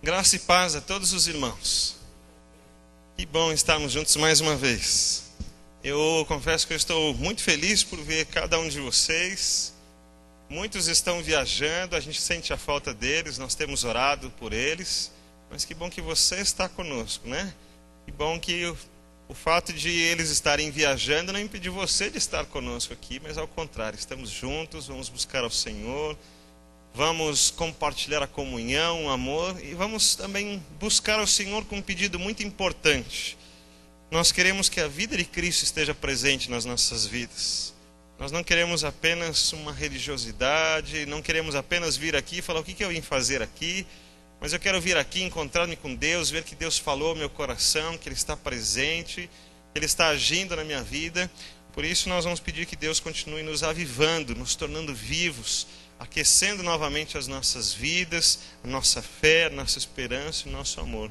Graça e paz a todos os irmãos. Que bom estarmos juntos mais uma vez. Eu confesso que eu estou muito feliz por ver cada um de vocês. Muitos estão viajando, a gente sente a falta deles, nós temos orado por eles. Mas que bom que você está conosco, né? Que bom que o fato de eles estarem viajando não impediu você de estar conosco aqui, mas ao contrário, estamos juntos, vamos buscar ao Senhor. Vamos compartilhar a comunhão, o amor e vamos também buscar ao Senhor com um pedido muito importante. Nós queremos que a vida de Cristo esteja presente nas nossas vidas. Nós não queremos apenas uma religiosidade, não queremos apenas vir aqui e falar o que eu vim fazer aqui, mas eu quero vir aqui, encontrar-me com Deus, ver que Deus falou ao meu coração, que Ele está presente, que Ele está agindo na minha vida. Por isso nós vamos pedir que Deus continue nos avivando, nos tornando vivos, aquecendo novamente as nossas vidas, a nossa fé, a nossa esperança e o nosso amor.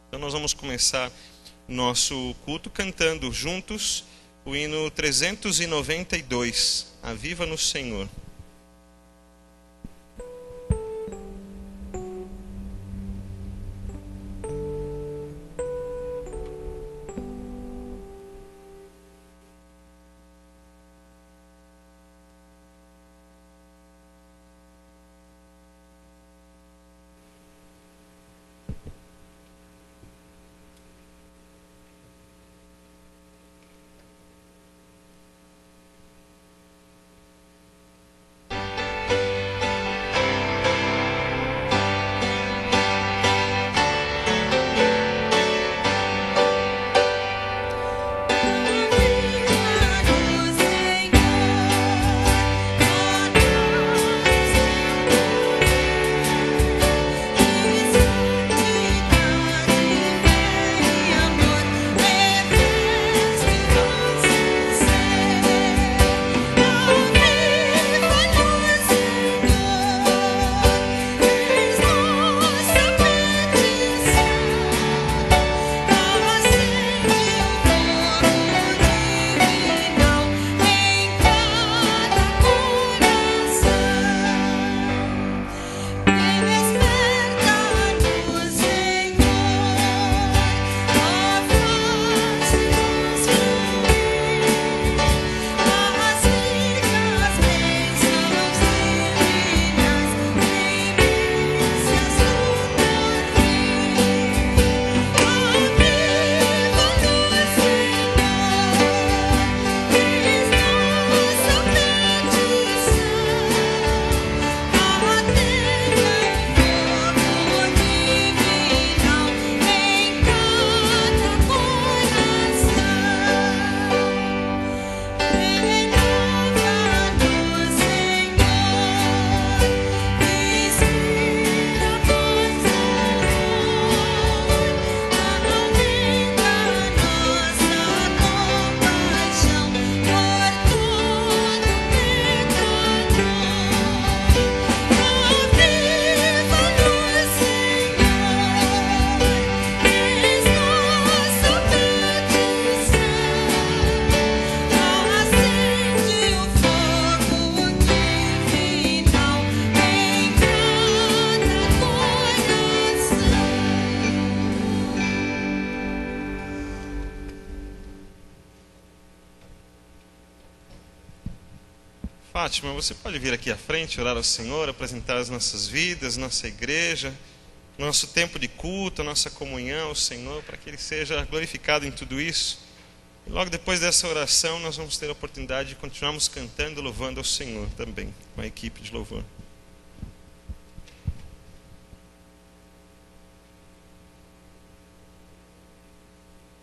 Então nós vamos começar nosso culto cantando juntos o hino 392, Aviva no Senhor. Fátima, você pode vir aqui à frente, orar ao Senhor, apresentar as nossas vidas, nossa igreja, nosso tempo de culto, nossa comunhão ao Senhor, para que Ele seja glorificado em tudo isso. E logo depois dessa oração, nós vamos ter a oportunidade de continuarmos cantando e louvando ao Senhor também, com a equipe de louvor.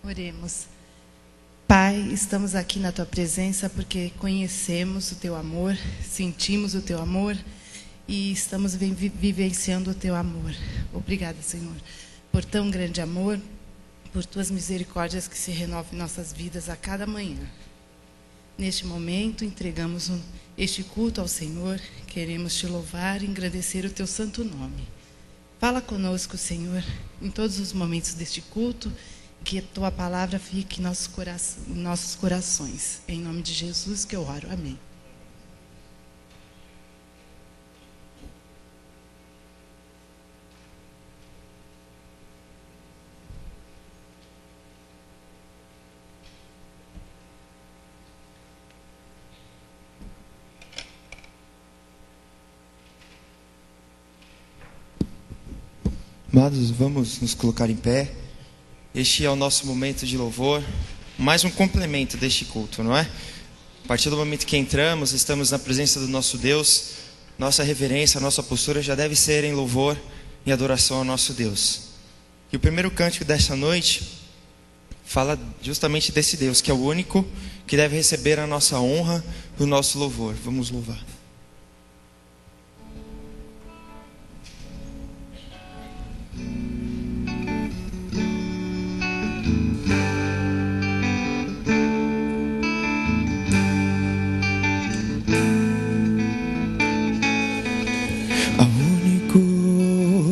Oremos. Pai, estamos aqui na Tua presença porque conhecemos o Teu amor, sentimos o Teu amor e estamos vivenciando o Teu amor. Obrigada, Senhor, por tão grande amor, por Tuas misericórdias que se renovam em nossas vidas a cada manhã. Neste momento, entregamos este culto ao Senhor, queremos Te louvar e engrandecer o Teu santo nome. Fala conosco, Senhor, em todos os momentos deste culto, que a Tua palavra fique em nossos corações. Em nome de Jesus que eu oro. Amém. Amados, vamos nos colocar em pé. Este é o nosso momento de louvor, mais um complemento deste culto, não é? A partir do momento que entramos, estamos na presença do nosso Deus, nossa reverência, nossa postura já deve ser em louvor e adoração ao nosso Deus. E o primeiro cântico desta noite fala justamente desse Deus, que é o único que deve receber a nossa honra e o nosso louvor. Vamos louvar.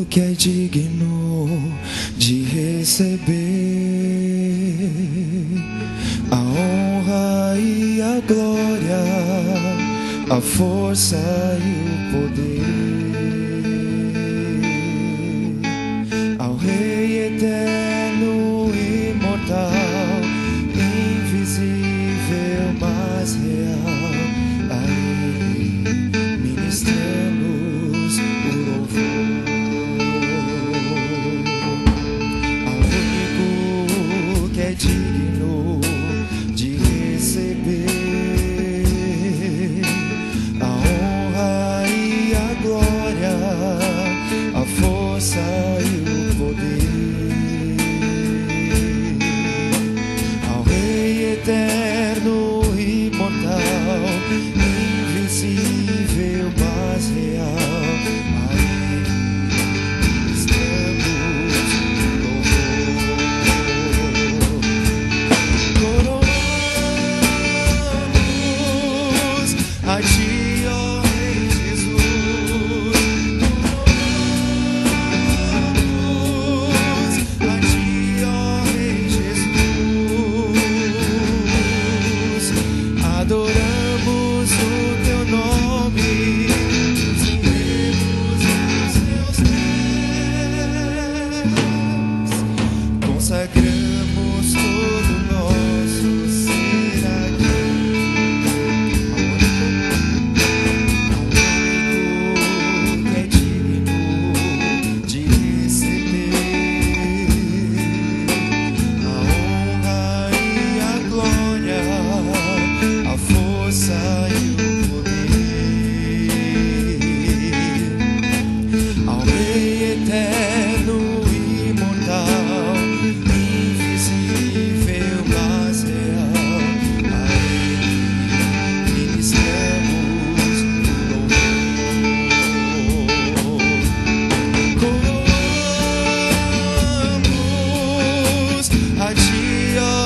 Que é digno de receber a honra e a glória, a força e o poder, ao Rei eterno, imortal, invisível, mas real, a Ele ministramos o louvor. Digno de receber a honra e a glória, a força e o poder, ao Rei eterno, imortal, invisível, mas real, a Ele estamos a Ti, ó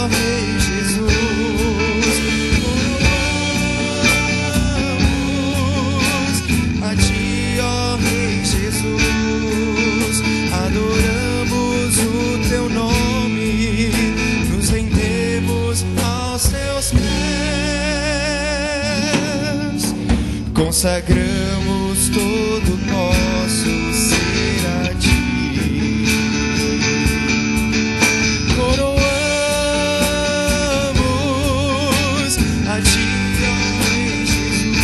Rei Jesus, a Ti, ó Rei Jesus, adoramos o Teu nome, nos rendemos aos Teus pés, consagramos todo o nosso ser a Ti. Consagramos todo o nosso ser a Ti, coroamos a Ti, ó Rei Jesus,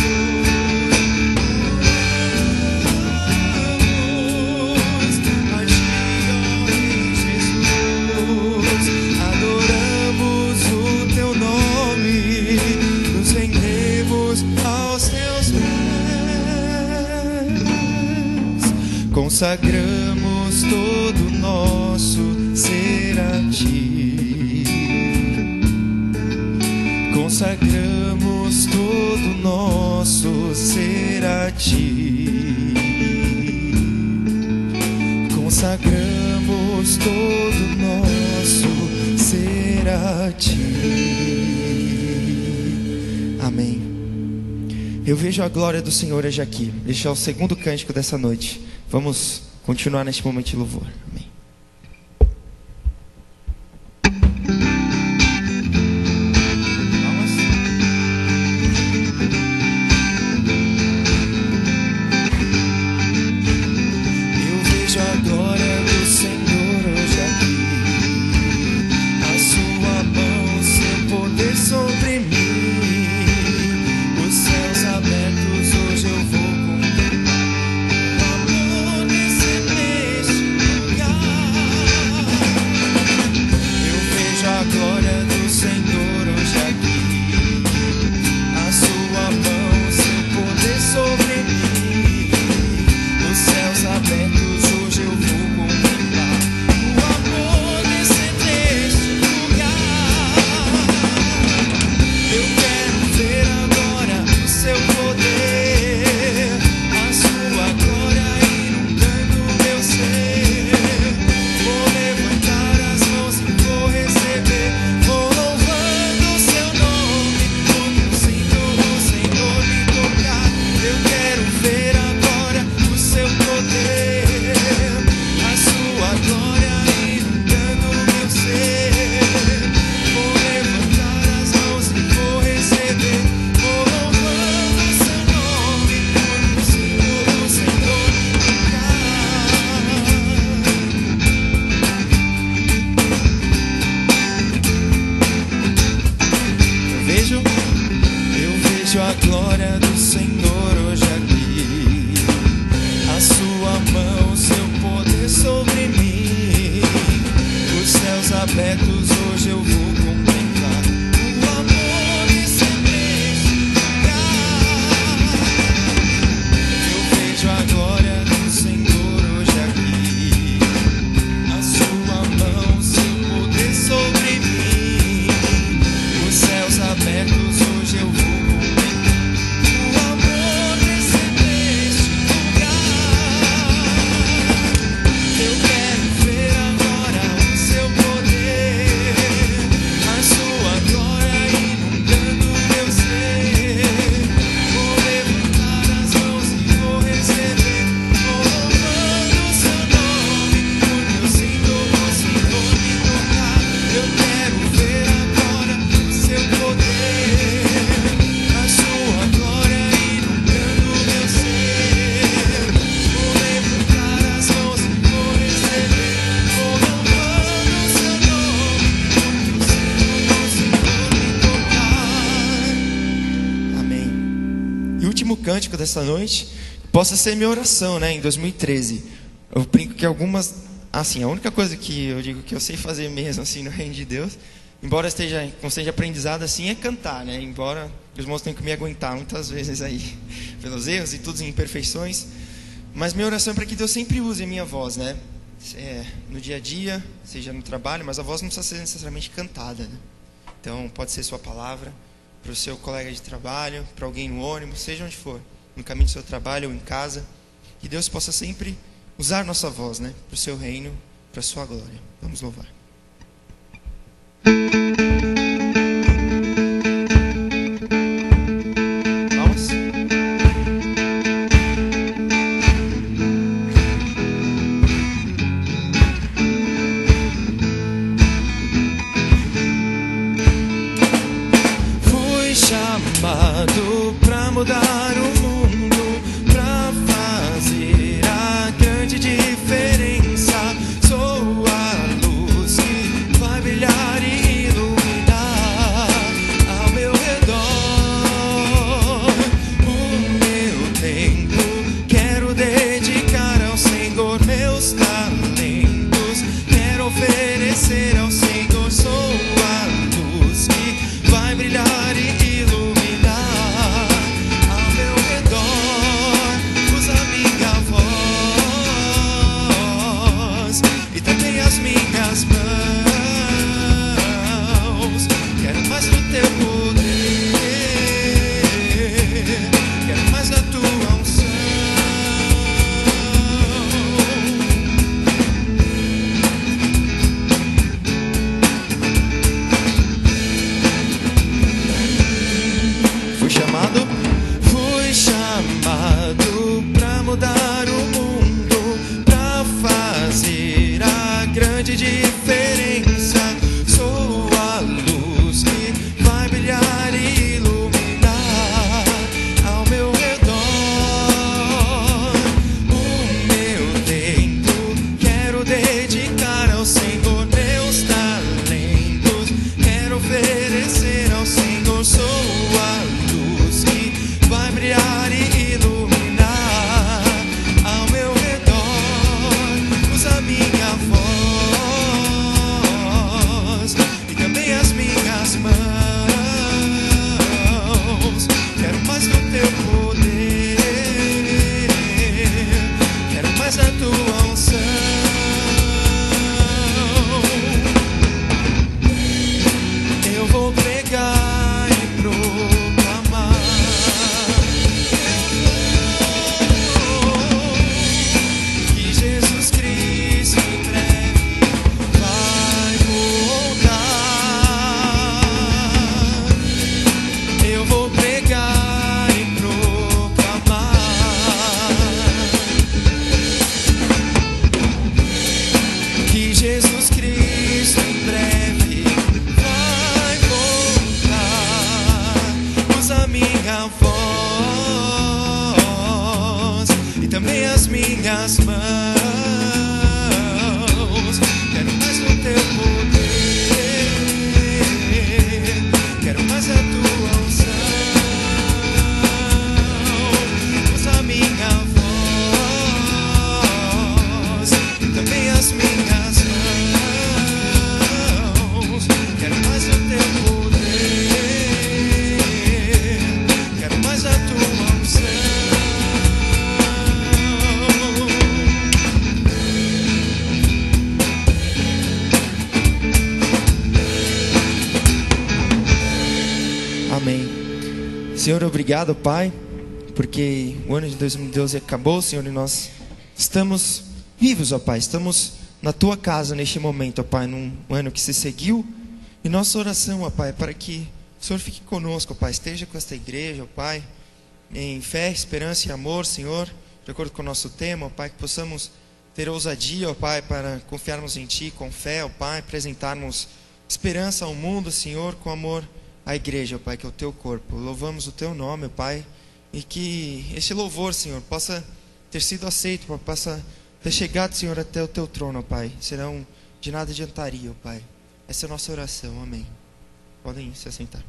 a Ti, ó Rei Jesus, adoramos o Teu nome, nos rendemos aos Teus pés. Consagramos todo o nosso ser a Ti, consagramos todo o nosso ser a Ti, consagramos todo o nosso ser a Ti. Amém. Eu vejo a glória do Senhor hoje aqui. Este é o segundo cântico dessa noite. Vamos continuar neste momento de louvor. Amém. Eu vejo a glória do Senhor hoje aqui, a Sua mão, Seu poder sobre mim, os céus abertos hoje eu vou contemplar. O amor nesse lugar. cântico dessa noite possa ser minha oração, né? Em 2013. Eu brinco que algumas, assim, a única coisa que eu digo que eu sei fazer mesmo, assim, no reino de Deus, embora esteja constante aprendizado, assim, é cantar, né? Embora os irmãos tenham que me aguentar muitas vezes aí, pelos erros e todas as imperfeições. Mas minha oração é para que Deus sempre use a minha voz, né? No dia a dia, seja no trabalho, mas a voz não precisa ser necessariamente cantada, né? Então, pode ser sua palavra para o seu colega de trabalho, para alguém no ônibus, seja onde for, no caminho do seu trabalho ou em casa, que Deus possa sempre usar nossa voz, né? Para o seu reino, para a sua glória. Vamos louvar. Mudar o mundo pra fazer a grande diferença. Sou a luz que vai brilhar e iluminar ao meu redor. O meu tempo quero dedicar ao Senhor, meus talentos quero oferecer ao Senhor. Sou a luz que vai brilhar e iluminar. Minhas mãos, quero mais do teu poder, quero mais da tua unção. Fui chamado pra mudar o mundo, pra fazer a grande diferença. Sou a luz que vai brilhar e iluminar ao meu redor. O meu tempo quero dedicar ao Senhor, meus talentos quero oferecer ao Senhor. Sou a luz que vai brilhar e iluminar ao meu redor. Usa minha voz e também as minhas mãos. Quero mais do teu poder, quero mais da tua unção. Eu vou pregar e proclamar. Que Jesus Cristo em breve vai voltar. Eu vou pregar e proclamar que Jesus Cristo em breve vai voltar. Usa minha voz e também as minhas mãos. Quero mais do teu poder, quero mais da tua unção. Usa minha voz e também as minhas mãos. Quero mais do teu poder, quero mais da tua unção. Amém. Senhor, obrigado, Pai, porque o ano de 2012 acabou, Senhor, e nós estamos vivos, ó Pai. Estamos na Tua casa neste momento, ó Pai, num ano que se seguiu. E nossa oração, ó Pai, para que o Senhor fique conosco, ó Pai, esteja com esta igreja, ó Pai, em fé, esperança e amor, Senhor, de acordo com o nosso tema, ó Pai, que possamos ter ousadia, ó Pai, para confiarmos em Ti com fé, ó Pai, apresentarmos esperança ao mundo, Senhor, com amor à igreja, ó Pai, que é o Teu corpo. Louvamos o Teu nome, ó Pai, e que este louvor, Senhor, possa ter sido aceito, ó, possa ter chegado, Senhor, até o Teu trono, ó Pai. Senão de nada adiantaria, ó Pai. Essa é a nossa oração, amém. Podem se assentar.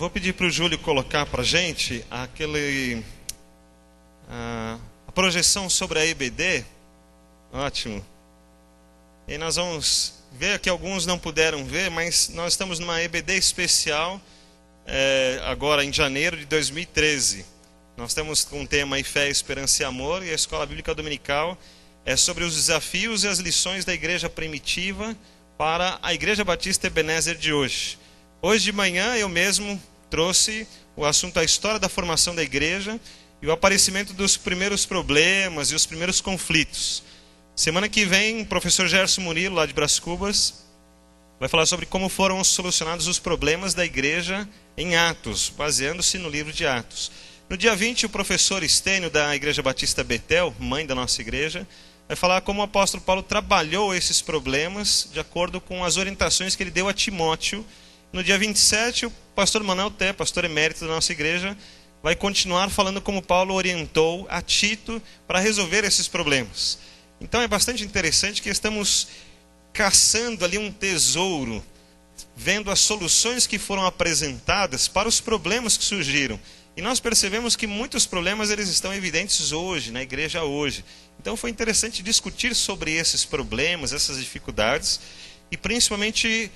vou pedir para o Júlio colocar para a gente a projeção sobre a EBD. Ótimo. E nós vamos ver que alguns não puderam ver, mas nós estamos numa EBD especial agora em janeiro de 2013. Nós estamos com o tema Fé, Esperança e Amor, e a Escola Bíblica Dominical é sobre os desafios e as lições da igreja primitiva para a Igreja Batista Ebenezer de hoje. Hoje de manhã eu mesmo trouxe o assunto a história da formação da igreja e o aparecimento dos primeiros problemas e os primeiros conflitos. Semana que vem, o professor Gerson Murilo, lá de Brás Cubas, vai falar sobre como foram solucionados os problemas da igreja em Atos, baseando-se no livro de Atos. No dia 20, o professor Estênio, da Igreja Batista Betel, mãe da nossa igreja, vai falar como o apóstolo Paulo trabalhou esses problemas de acordo com as orientações que ele deu a Timóteo. No dia 27, o pastor Manuel Té, pastor emérito da nossa igreja, vai continuar falando como Paulo orientou a Tito para resolver esses problemas. Então é bastante interessante que estamos caçando ali um tesouro, vendo as soluções que foram apresentadas para os problemas que surgiram. E nós percebemos que muitos problemas eles estão evidentes hoje, na igreja hoje. Então foi interessante discutir sobre esses problemas, essas dificuldades, e principalmente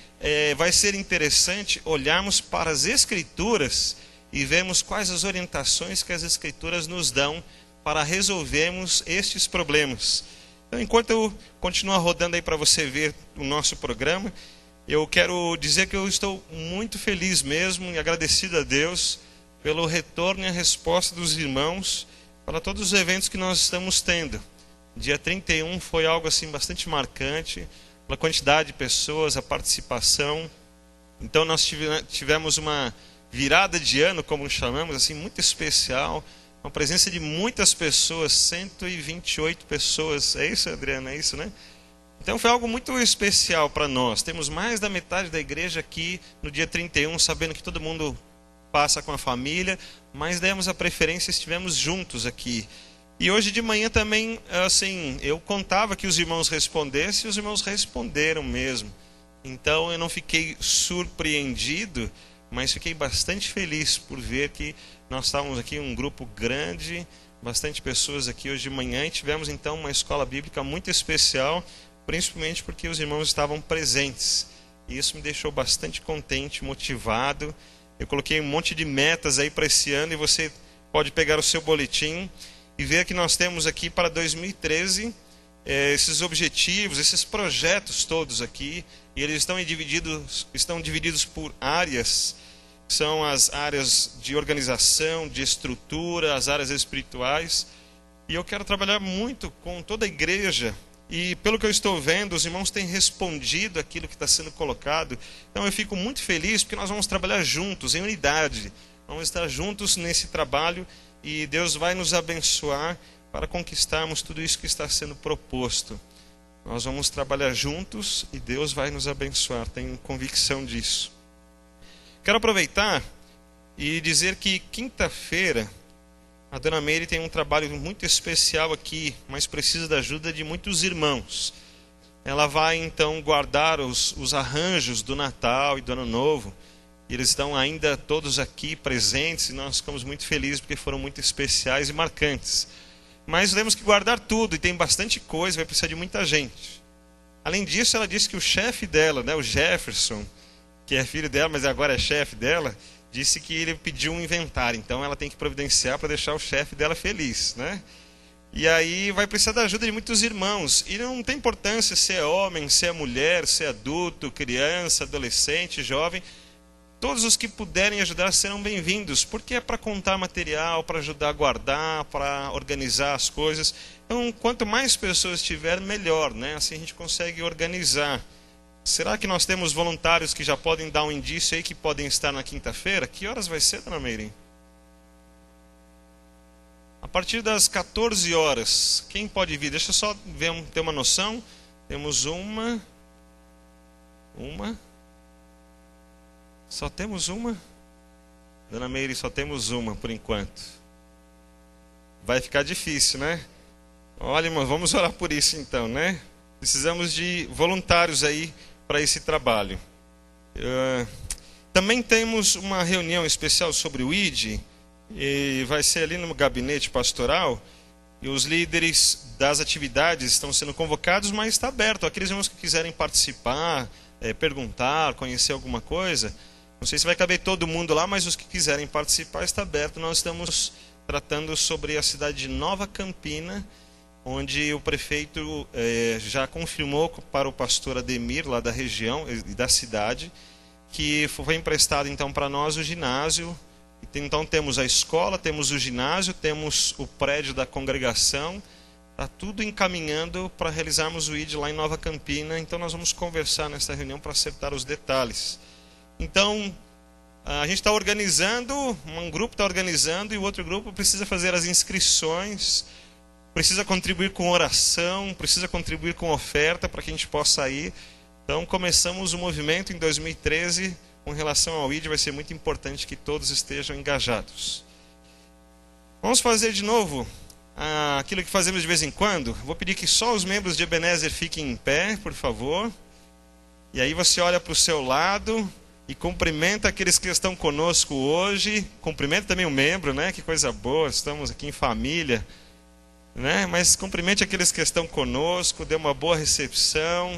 vai ser interessante olharmos para as Escrituras e vermos quais as orientações que as Escrituras nos dão para resolvermos estes problemas. Então, enquanto eu continuo rodando aí para você ver o nosso programa, eu quero dizer que eu estou muito feliz mesmo e agradecido a Deus pelo retorno e a resposta dos irmãos para todos os eventos que nós estamos tendo. Dia 31 foi algo assim bastante marcante, pela quantidade de pessoas, a participação. Então nós tivemos uma virada de ano, como chamamos, assim, muito especial, uma presença de muitas pessoas, 128 pessoas. É isso, Adriana? É isso, né? Então foi algo muito especial para nós. Temos mais da metade da igreja aqui no dia 31, sabendo que todo mundo passa com a família, mas demos a preferência, estivemos juntos aqui. E hoje de manhã também, assim, eu contava que os irmãos respondessem, e os irmãos responderam mesmo. Então eu não fiquei surpreendido, mas fiquei bastante feliz por ver que nós estávamos aqui um grupo grande, bastante pessoas aqui hoje de manhã, e tivemos então uma escola bíblica muito especial, principalmente porque os irmãos estavam presentes. E isso me deixou bastante contente, motivado. Eu coloquei um monte de metas aí para esse ano, e você pode pegar o seu boletim e ver que nós temos aqui para 2013 esses objetivos, esses projetos todos aqui, e eles estão divididos por áreas. São as áreas de organização, de estrutura, as áreas espirituais. E eu quero trabalhar muito com toda a igreja. E pelo que eu estou vendo, os irmãos têm respondido aquilo que está sendo colocado. Então eu fico muito feliz porque nós vamos trabalhar juntos, em unidade. Vamos estar juntos nesse trabalho e Deus vai nos abençoar para conquistarmos tudo isso que está sendo proposto. Nós vamos trabalhar juntos e Deus vai nos abençoar, tenho convicção disso. Quero aproveitar e dizer que quinta-feira a Dona Meire tem um trabalho muito especial aqui, mas precisa da ajuda de muitos irmãos. Ela vai então guardar os arranjos do Natal e do Ano Novo. E eles estão ainda todos aqui presentes e nós ficamos muito felizes porque foram muito especiais e marcantes. Mas temos que guardar tudo e tem bastante coisa, vai precisar de muita gente. Além disso, ela disse que o chefe dela, o Jefferson, que é filho dela, mas agora é chefe dela, disse que ele pediu um inventário. Então ela tem que providenciar para deixar o chefe dela feliz, né? E aí vai precisar da ajuda de muitos irmãos. E não tem importância se é homem, se é mulher, se é adulto, criança, adolescente, jovem. Todos os que puderem ajudar serão bem-vindos, porque é para contar material, para ajudar a guardar, para organizar as coisas. Então, quanto mais pessoas tiver, melhor, né? Assim a gente consegue organizar. Será que nós temos voluntários que já podem dar um indício aí que podem estar na quinta-feira? Que horas vai ser, Dona Meire? A partir das 14 horas. Quem pode vir? Deixa eu só ter uma noção. Temos uma. Só temos uma? Dona Meire, só temos uma por enquanto. Vai ficar difícil, né? Olha, irmão, vamos orar por isso então, né? Precisamos de voluntários aí para esse trabalho. Também temos uma reunião especial sobre o ID, e vai ser ali no gabinete pastoral, e os líderes das atividades estão sendo convocados, mas está aberto. Aqueles irmãos que quiserem participar, perguntar, conhecer alguma coisa, não sei se vai caber todo mundo lá, mas os que quiserem participar está aberto. Nós estamos tratando sobre a cidade de Nova Campina, onde o prefeito já confirmou para o pastor Ademir, lá da região e da cidade, que foi emprestado então para nós o ginásio. Então temos a escola, temos o ginásio, temos o prédio da congregação, está tudo encaminhando para realizarmos o ID lá em Nova Campina. Então nós vamos conversar nessa reunião para acertar os detalhes. Então a gente está organizando, um grupo está organizando e o outro grupo precisa fazer as inscrições, precisa contribuir com oração, precisa contribuir com oferta para que a gente possa ir. Então começamos o movimento em 2013 com relação ao ID, vai ser muito importante que todos estejam engajados. Vamos fazer de novo aquilo que fazemos de vez em quando. Vou pedir que só os membros de Ebenezer fiquem em pé, por favor. E aí você olha para o seu lado e cumprimenta aqueles que estão conosco hoje. Cumprimenta também o membro, né? Que coisa boa, estamos aqui em família, né? Mas cumprimente aqueles que estão conosco, dê uma boa recepção.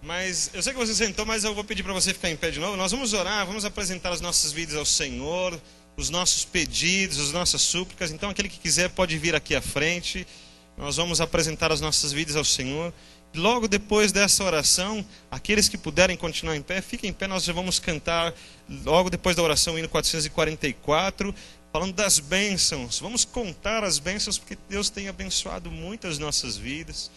Mas eu sei que você sentou, mas eu vou pedir para você ficar em pé de novo. Nós vamos orar, vamos apresentar as nossas vidas ao Senhor, os nossos pedidos, as nossas súplicas. Então aquele que quiser pode vir aqui à frente. Nós vamos apresentar as nossas vidas ao Senhor. Logo depois dessa oração, aqueles que puderem continuar em pé, fiquem em pé. Nós já vamos cantar logo depois da oração o hino 444, falando das bênçãos. Vamos contar as bênçãos, porque Deus tem abençoado muitas nossas vidas.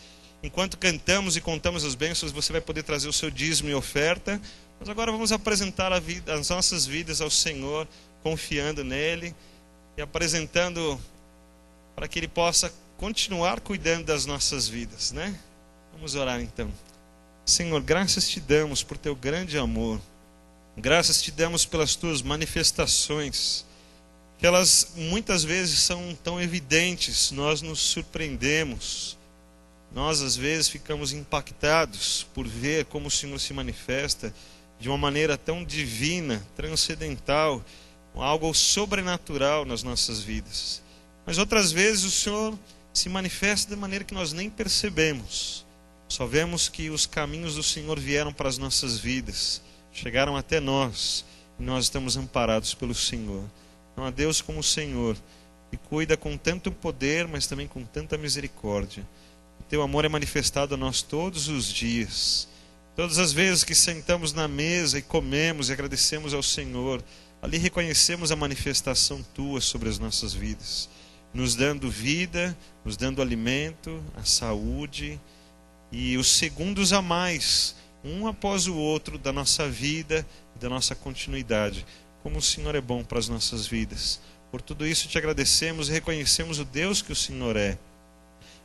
Enquanto cantamos e contamos as bênçãos, você vai poder trazer o seu dízimo e oferta. Mas agora vamos apresentar as nossas vidas ao Senhor, confiando nele e apresentando para que Ele possa continuar cuidando das nossas vidas, né? Vamos orar então. Senhor, graças te damos por teu grande amor. Graças te damos pelas tuas manifestações, que elas muitas vezes são tão evidentes, nós nos surpreendemos. Nós às vezes ficamos impactados por ver como o Senhor se manifesta de uma maneira tão divina, transcendental, algo sobrenatural nas nossas vidas. Mas outras vezes o Senhor se manifesta de maneira que nós nem percebemos. Só vemos que os caminhos do Senhor vieram para as nossas vidas, chegaram até nós, e nós estamos amparados pelo Senhor. Não há Deus como o Senhor, que cuida com tanto poder, mas também com tanta misericórdia. Teu amor é manifestado a nós todos os dias. Todas as vezes que sentamos na mesa e comemos e agradecemos ao Senhor, ali reconhecemos a manifestação Tua sobre as nossas vidas, nos dando vida, nos dando alimento, a saúde e os segundos a mais, um após o outro, da nossa vida e da nossa continuidade. Como o Senhor é bom para as nossas vidas. Por tudo isso te agradecemos e reconhecemos o Deus que o Senhor é.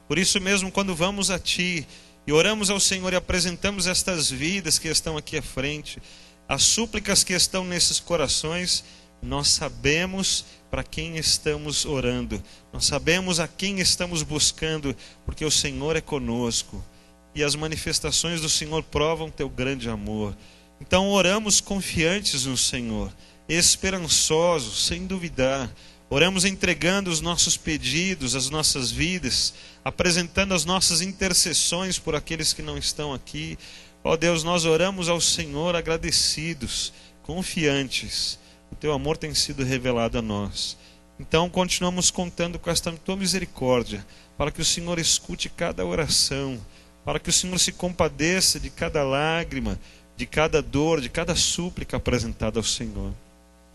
Por isso mesmo, quando vamos a Ti e oramos ao Senhor e apresentamos estas vidas que estão aqui à frente, as súplicas que estão nesses corações, nós sabemos para quem estamos orando, nós sabemos a quem estamos buscando, porque o Senhor é conosco e as manifestações do Senhor provam Teu grande amor. Então oramos confiantes no Senhor, esperançosos, sem duvidar. Oramos entregando os nossos pedidos, as nossas vidas, apresentando as nossas intercessões por aqueles que não estão aqui. Ó Deus, nós oramos ao Senhor agradecidos, confiantes. O Teu amor tem sido revelado a nós. Então continuamos contando com esta tua misericórdia, para que o Senhor escute cada oração, para que o Senhor se compadeça de cada lágrima, de cada dor, de cada súplica apresentada ao Senhor.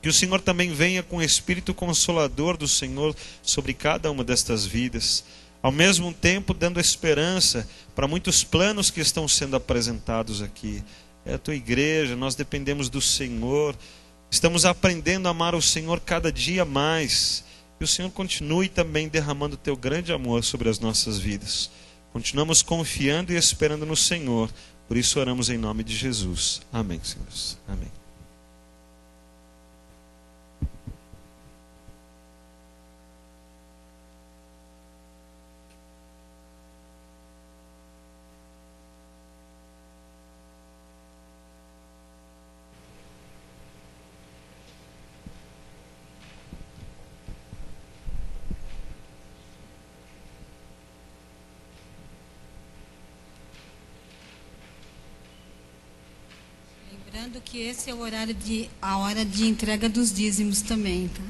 Que o Senhor também venha com o Espírito Consolador do Senhor sobre cada uma destas vidas, ao mesmo tempo dando esperança para muitos planos que estão sendo apresentados aqui. É a tua igreja, nós dependemos do Senhor, estamos aprendendo a amar o Senhor cada dia mais. Que o Senhor continue também derramando o teu grande amor sobre as nossas vidas. Continuamos confiando e esperando no Senhor, por isso oramos em nome de Jesus. Amém, Senhor. Amém. Lembrando que esse é a hora de entrega dos dízimos também, tá?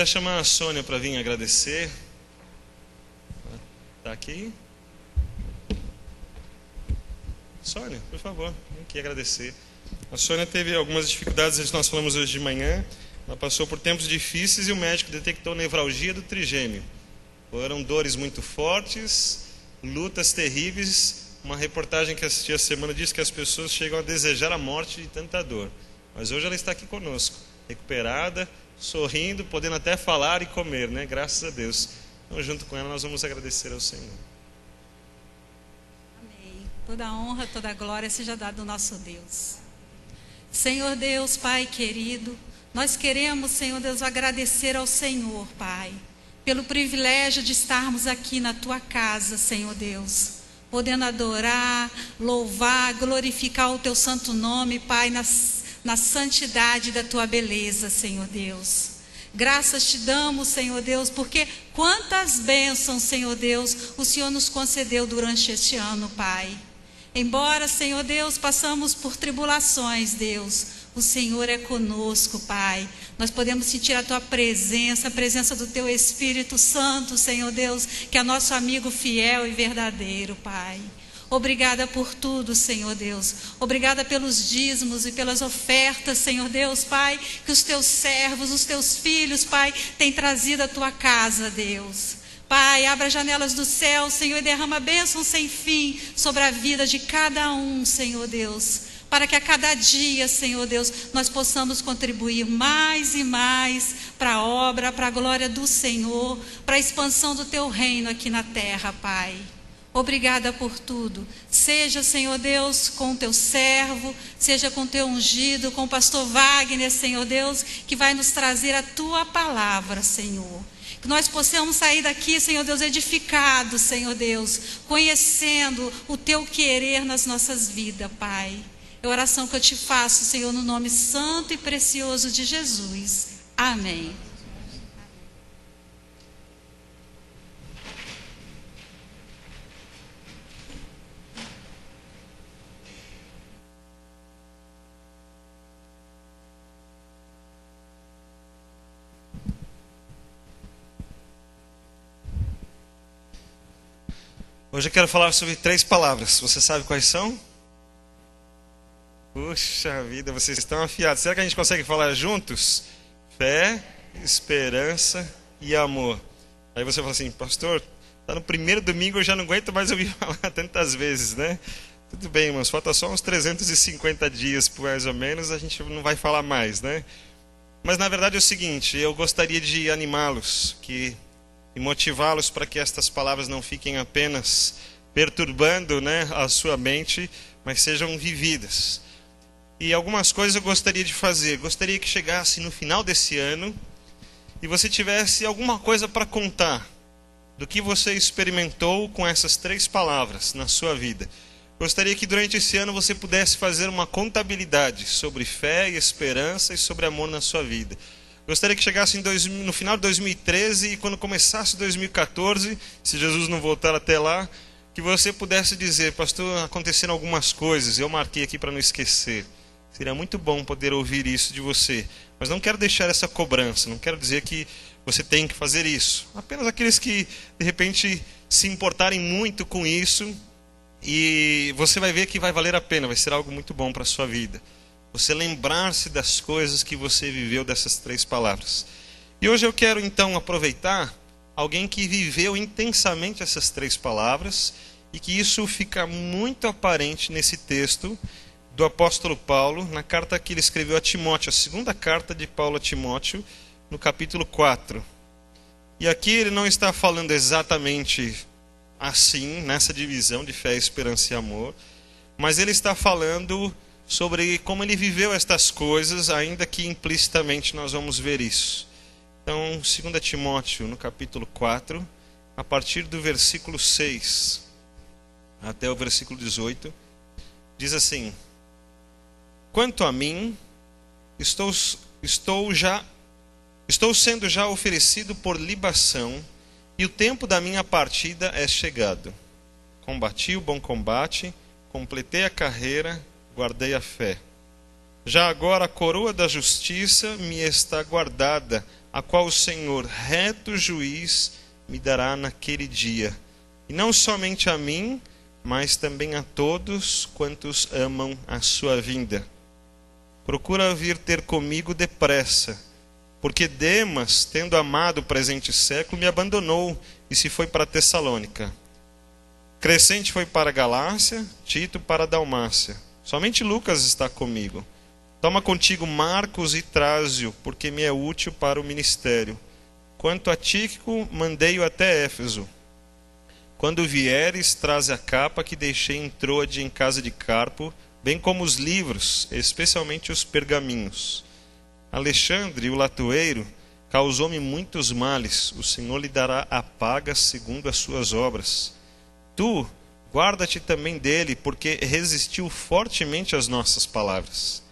Queria chamar a Sônia para vir agradecer. Está aqui? Sônia, por favor, vem aqui agradecer. A Sônia teve algumas dificuldades, nós falamos hoje de manhã. Ela passou por tempos difíceis e o médico detectou nevralgia do trigêmeo. Foram dores muito fortes lutas terríveis. Uma reportagem que assisti essa semana diz que as pessoas chegam a desejar a morte de tanta dor. Mas hoje ela está aqui conosco, recuperada, sorrindo, podendo até falar e comer, né? Graças a Deus. Então, junto com ela, nós vamos agradecer ao Senhor. Amém. Toda a honra, toda a glória seja dada ao nosso Deus. Senhor Deus, Pai querido, nós queremos, Senhor Deus, agradecer ao Senhor, Pai, pelo privilégio de estarmos aqui na Tua casa, Senhor Deus, podendo adorar, louvar, glorificar o Teu santo nome, Pai, na santidade da Tua beleza, Senhor Deus. Graças te damos, Senhor Deus, porque quantas bênçãos, Senhor Deus, o Senhor nos concedeu durante este ano, Pai. Embora, Senhor Deus, passamos por tribulações, Deus, o Senhor é conosco, Pai. Nós podemos sentir a Tua presença, a presença do Teu Espírito Santo, Senhor Deus, que é nosso amigo fiel e verdadeiro, Pai. Obrigada por tudo, Senhor Deus. Obrigada pelos dízimos e pelas ofertas, Senhor Deus, Pai, que os Teus servos, os Teus filhos, Pai, têm trazido à Tua casa, Deus. Pai, abra as janelas do céu, Senhor, e derrama bênção sem fim sobre a vida de cada um, Senhor Deus. Para que a cada dia, Senhor Deus, nós possamos contribuir mais e mais para a obra, para a glória do Senhor, para a expansão do Teu reino aqui na terra, Pai. Obrigada por tudo. Seja, Senhor Deus, com o Teu servo, seja com o Teu ungido, com o pastor Wagner, Senhor Deus, que vai nos trazer a Tua palavra, Senhor. Que nós possamos sair daqui, Senhor Deus, edificados, Senhor Deus, conhecendo o Teu querer nas nossas vidas, Pai. É a oração que eu te faço, Senhor, no nome santo e precioso de Jesus. Amém. Hoje eu quero falar sobre 3 palavras. Você sabe quais são? Puxa vida, vocês estão afiados. Será que a gente consegue falar juntos? Fé, esperança e amor. Aí você fala assim, pastor, tá no primeiro domingo, eu já não aguento mais ouvir falar tantas vezes, né? Tudo bem, irmãos, falta só uns 350 dias, mais ou menos, a gente não vai falar mais, né? Mas na verdade é o seguinte, eu gostaria de animá-los, e motivá-los para que estas palavras não fiquem apenas perturbando, né, a sua mente, mas sejam vividas. E algumas coisas eu gostaria de fazer. Gostaria que chegasse no final desse ano e você tivesse alguma coisa para contar do que você experimentou com essas 3 palavras na sua vida. Gostaria que durante esse ano você pudesse fazer uma contabilidade sobre fé e esperança e sobre amor na sua vida. Gostaria que chegasse no final de 2013 e quando começasse 2014, se Jesus não voltar até lá, que você pudesse dizer, pastor, aconteceram algumas coisas, eu marquei aqui para não esquecer. Seria muito bom poder ouvir isso de você. Mas não quero deixar essa cobrança, não quero dizer que você tem que fazer isso. Apenas aqueles que, de repente, se importarem muito com isso, e você vai ver que vai valer a pena, vai ser algo muito bom para a sua vida. Você lembrar-se das coisas que você viveu dessas 3 palavras. E hoje eu quero então aproveitar alguém que viveu intensamente essas 3 palavras e que isso fica muito aparente nesse texto do apóstolo Paulo, na carta que ele escreveu a Timóteo, a segunda carta de Paulo a Timóteo, no capítulo 4. E aqui ele não está falando exatamente assim, nessa divisão de fé, esperança e amor, mas ele está falando sobre como ele viveu estas coisas, ainda que implicitamente nós vamos ver isso. Então, 2 Timóteo, no capítulo 4, a partir do versículo 6 até o versículo 18, diz assim: quanto a mim, estou sendo já oferecido por libação, e o tempo da minha partida é chegado. Combati o bom combate, completei a carreira, guardei a fé. Já agora a coroa da justiça me está guardada, a qual o Senhor, reto juiz, me dará naquele dia. E não somente a mim, mas também a todos quantos amam a sua vinda. Procura vir ter comigo depressa, porque Demas, tendo amado o presente século, me abandonou e se foi para Tessalônica. Crescente foi para a Galácia, Tito para a Dalmácia. Somente Lucas está comigo. Toma contigo Marcos e traze-o, porque me é útil para o ministério. Quanto a Tíquico, mandei-o até Éfeso. Quando vieres, traze a capa que deixei em Troade em casa de Carpo, bem como os livros, especialmente os pergaminhos. Alexandre, o latoeiro, causou-me muitos males. O Senhor lhe dará a paga segundo as suas obras. Tu, guarda-te também dele, porque resistiu fortemente às nossas palavras.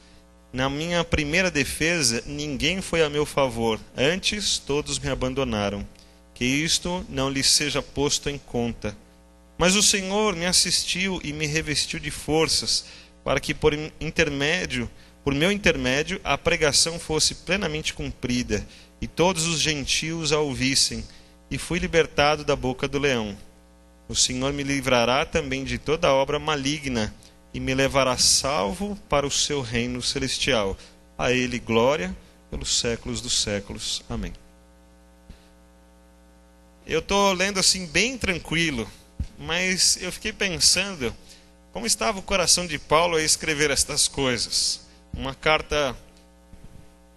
Na minha primeira defesa, ninguém foi a meu favor. Antes, todos me abandonaram. Que isto não lhe seja posto em conta. Mas o Senhor me assistiu e me revestiu de forças, para que por meu intermédio, a pregação fosse plenamente cumprida, e todos os gentios a ouvissem, e fui libertado da boca do leão. O Senhor me livrará também de toda obra maligna, e me levará salvo para o seu reino celestial. A ele glória pelos séculos dos séculos. Amém. Eu estou lendo assim bem tranquilo, mas eu fiquei pensando como estava o coração de Paulo a escrever estas coisas. Uma carta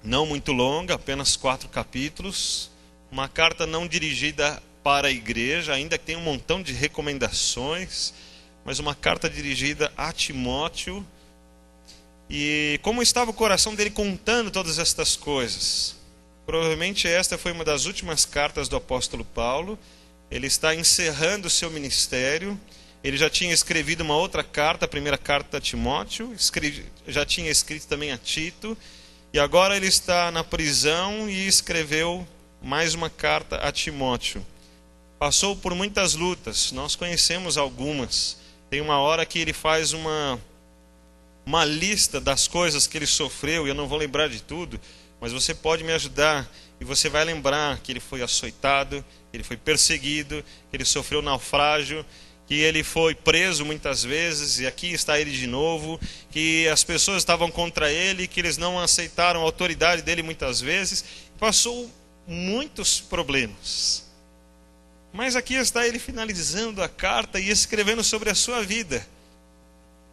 não muito longa, apenas 4 capítulos. Uma carta não dirigida para a igreja, ainda que tem um montão de recomendações, mas uma carta dirigida a Timóteo. E como estava o coração dele contando todas estas coisas? Provavelmente esta foi uma das últimas cartas do apóstolo Paulo. Ele está encerrando o seu ministério. Ele já tinha escrevido uma outra carta, a primeira carta a Timóteo, já tinha escrito também a Tito, e agora ele está na prisão e escreveu mais uma carta a Timóteo. Passou por muitas lutas, nós conhecemos algumas. Tem uma hora que ele faz uma lista das coisas que ele sofreu, e eu não vou lembrar de tudo, mas você pode me ajudar, e você vai lembrar que ele foi açoitado, que ele foi perseguido, que ele sofreu naufrágio, que ele foi preso muitas vezes, e aqui está ele de novo, que as pessoas estavam contra ele, que eles não aceitaram a autoridade dele muitas vezes. Passou muitos problemas. Mas aqui está ele finalizando a carta e escrevendo sobre a sua vida.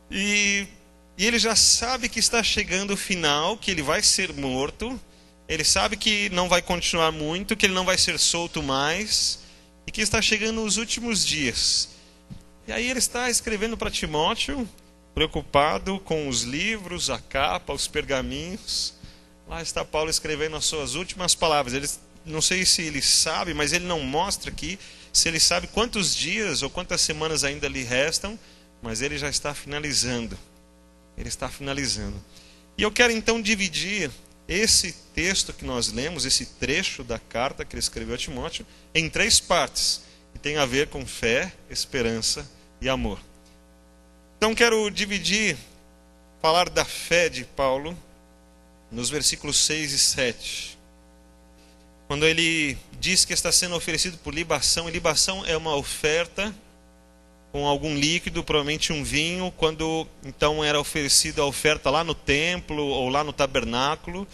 E ele já sabe que está chegando o final, que ele vai ser morto. Ele sabe que não vai continuar muito, que ele não vai ser solto mais, e que está chegando os últimos dias. E aí ele está escrevendo para Timóteo, preocupado com os livros, a capa, os pergaminhos. Lá está Paulo escrevendo as suas últimas palavras. Ele, não sei se ele sabe, mas ele não mostra aqui se ele sabe quantos dias ou quantas semanas ainda lhe restam, mas ele já está finalizando. Ele está finalizando. E eu quero então dividir esse texto que nós lemos, esse trecho da carta que ele escreveu a Timóteo, em 3 partes, que tem a ver com fé, esperança e amor. Então quero falar da fé de Paulo nos versículos 6 e 7. Quando ele diz que está sendo oferecido por libação, e libação é uma oferta com algum líquido, provavelmente um vinho, quando então era oferecida a oferta lá no templo ou lá no tabernáculo,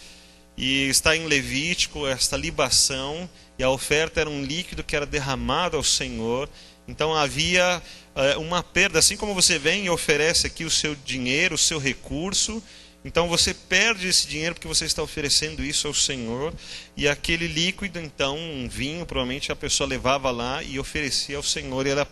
e está em Levítico esta libação, e a oferta era um líquido que era derramado ao Senhor. Então havia uma perda, assim como você vem e oferece aqui o seu dinheiro, o seu recurso, então você perde esse dinheiro porque você está oferecendo isso ao Senhor, e aquele líquido, então um vinho, provavelmente a pessoa levava lá e oferecia ao Senhor, e era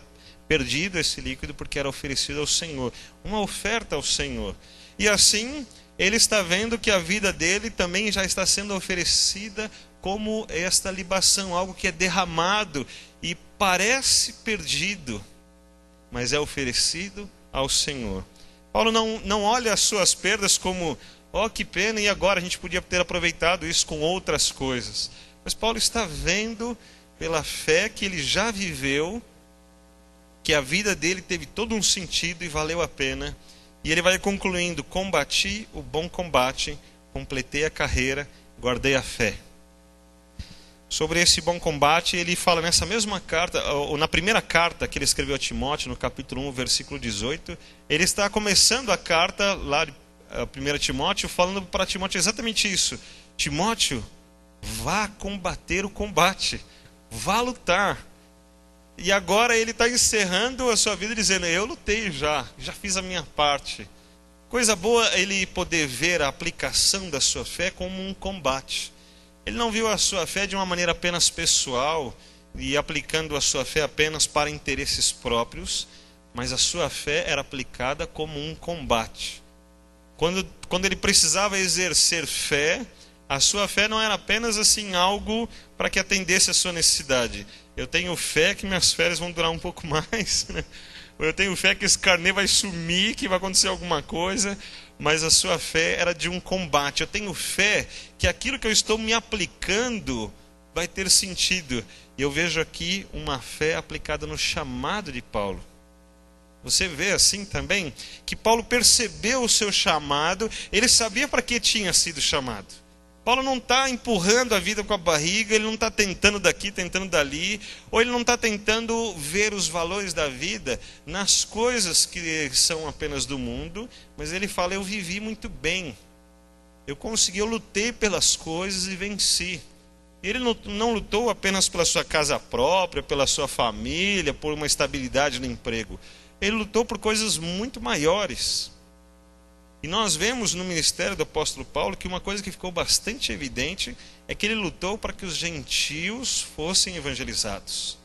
perdido esse líquido porque era oferecido ao Senhor, uma oferta ao Senhor. E assim ele está vendo que a vida dele também já está sendo oferecida como esta libação, algo que é derramado e parece perdido, mas é oferecido ao Senhor. Paulo não olha as suas perdas como, que pena, e agora a gente podia ter aproveitado isso com outras coisas. Mas Paulo está vendo pela fé que ele já viveu, que a vida dele teve todo um sentido e valeu a pena. E ele vai concluindo: combati o bom combate, completei a carreira, guardei a fé. Sobre esse bom combate, ele fala nessa mesma carta, ou na primeira carta que ele escreveu a Timóteo, no capítulo 1, versículo 18, ele está começando a carta, lá, a 1 Timóteo, falando para Timóteo exatamente isso: Timóteo, vá combater o combate, vá lutar. E agora ele está encerrando a sua vida dizendo: eu lutei já fiz a minha parte. Coisa boa ele poder ver a aplicação da sua fé como um combate. Ele não viu a sua fé de uma maneira apenas pessoal e aplicando a sua fé apenas para interesses próprios, mas a sua fé era aplicada como um combate. Quando ele precisava exercer fé, a sua fé não era apenas assim algo para que atendesse a sua necessidade. Eu tenho fé que minhas férias vão durar um pouco mais, né? Eu tenho fé que esse carnê vai sumir, que vai acontecer alguma coisa, mas a sua fé era de um combate. Eu tenho fé que aquilo que eu estou me aplicando vai ter sentido. E eu vejo aqui uma fé aplicada no chamado de Paulo. Você vê assim também que Paulo percebeu o seu chamado, ele sabia para que tinha sido chamado. Paulo não está empurrando a vida com a barriga, ele não está tentando daqui, tentando dali, ou ele não está tentando ver os valores da vida nas coisas que são apenas do mundo, mas ele fala: eu vivi muito bem, eu consegui, eu lutei pelas coisas e venci. Ele não lutou apenas pela sua casa própria, pela sua família, por uma estabilidade no emprego. Ele lutou por coisas muito maiores. E nós vemos no ministério do apóstolo Paulo que uma coisa que ficou bastante evidente é que ele lutou para que os gentios fossem evangelizados.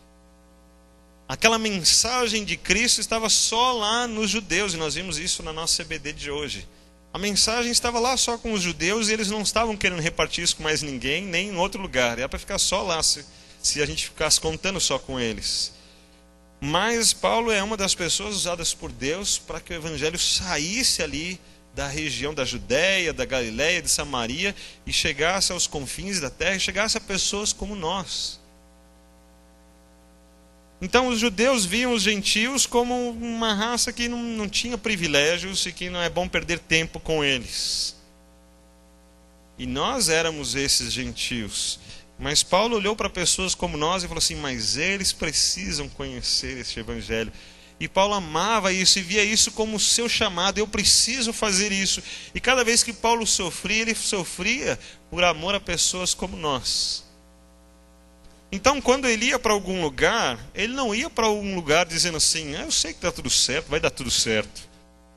Aquela mensagem de Cristo estava só lá nos judeus, e nós vimos isso na nossa CBD de hoje. A mensagem estava lá só com os judeus e eles não estavam querendo repartir isso com mais ninguém, nem em outro lugar. Era para ficar só lá, se a gente ficasse contando só com eles. Mas Paulo é uma das pessoas usadas por Deus para que o evangelho saísse ali da região da Judéia, da Galiléia, de Samaria, e chegasse aos confins da terra, e chegasse a pessoas como nós. Então os judeus viam os gentios como uma raça que não tinha privilégios e que não é bom perder tempo com eles. E nós éramos esses gentios. Mas Paulo olhou para pessoas como nós e falou assim: mas eles precisam conhecer este evangelho. E Paulo amava isso e via isso como o seu chamado. Eu preciso fazer isso. E cada vez que Paulo sofria, ele sofria por amor a pessoas como nós. Então, quando ele ia para algum lugar, ele não ia para algum lugar dizendo assim: eu sei que está tudo certo, vai dar tudo certo.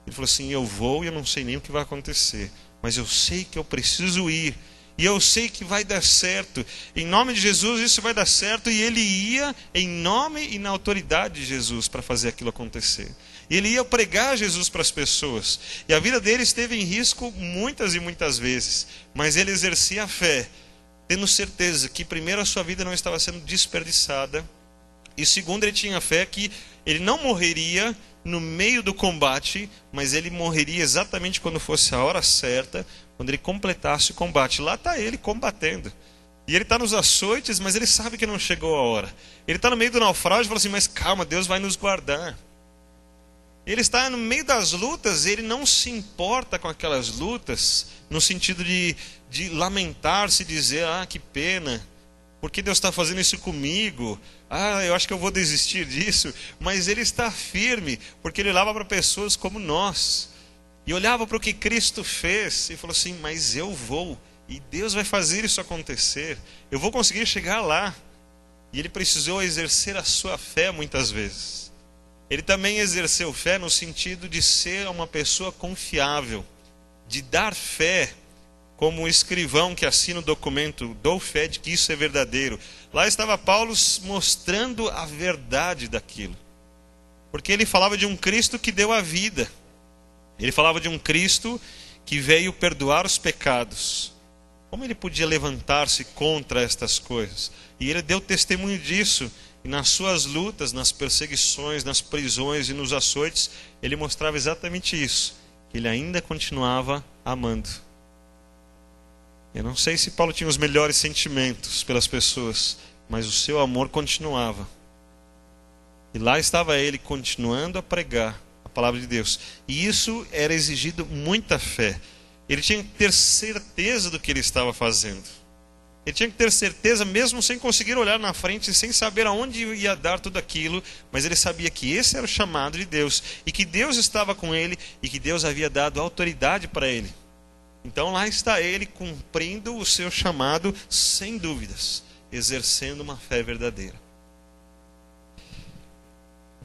Ele falou assim: eu vou e eu não sei nem o que vai acontecer, mas eu sei que eu preciso ir. E eu sei que vai dar certo. Em nome de Jesus isso vai dar certo. E ele ia em nome e na autoridade de Jesus para fazer aquilo acontecer. E ele ia pregar Jesus para as pessoas. E a vida dele esteve em risco muitas e muitas vezes. Mas ele exercia a fé, tendo certeza que primeiro a sua vida não estava sendo desperdiçada. E segundo, ele tinha fé que ele não morreria no meio do combate, mas ele morreria exatamente quando fosse a hora certa, quando ele completasse o combate. Lá está ele combatendo. E ele está nos açoites, mas ele sabe que não chegou a hora. Ele está no meio do naufrágio e fala assim: mas calma, Deus vai nos guardar. Ele está no meio das lutas, ele não se importa com aquelas lutas, no sentido de lamentar-se e dizer: ah, que pena, por que Deus está fazendo isso comigo? Ah, eu acho que eu vou desistir disso. Mas ele está firme, porque ele olhava para pessoas como nós. E olhava para o que Cristo fez e falou assim: mas eu vou, e Deus vai fazer isso acontecer. Eu vou conseguir chegar lá. E ele precisou exercer a sua fé muitas vezes. Ele também exerceu fé no sentido de ser uma pessoa confiável, de dar fé, como o escrivão que assina o documento: dou fé de que isso é verdadeiro. Lá estava Paulo mostrando a verdade daquilo. Porque ele falava de um Cristo que deu a vida. Ele falava de um Cristo que veio perdoar os pecados. Como ele podia levantar-se contra estas coisas? E ele deu testemunho disso. E nas suas lutas, nas perseguições, nas prisões e nos açoites, ele mostrava exatamente isso. Que ele ainda continuava amando. Eu não sei se Paulo tinha os melhores sentimentos pelas pessoas, mas o seu amor continuava. E lá estava ele continuando a pregar a palavra de Deus. E isso era exigido muita fé. Ele tinha que ter certeza do que ele estava fazendo. Ele tinha que ter certeza mesmo sem conseguir olhar na frente, sem saber aonde ia dar tudo aquilo. Mas ele sabia que esse era o chamado de Deus. E que Deus estava com ele e que Deus havia dado autoridade para ele. Então lá está ele cumprindo o seu chamado sem dúvidas, exercendo uma fé verdadeira.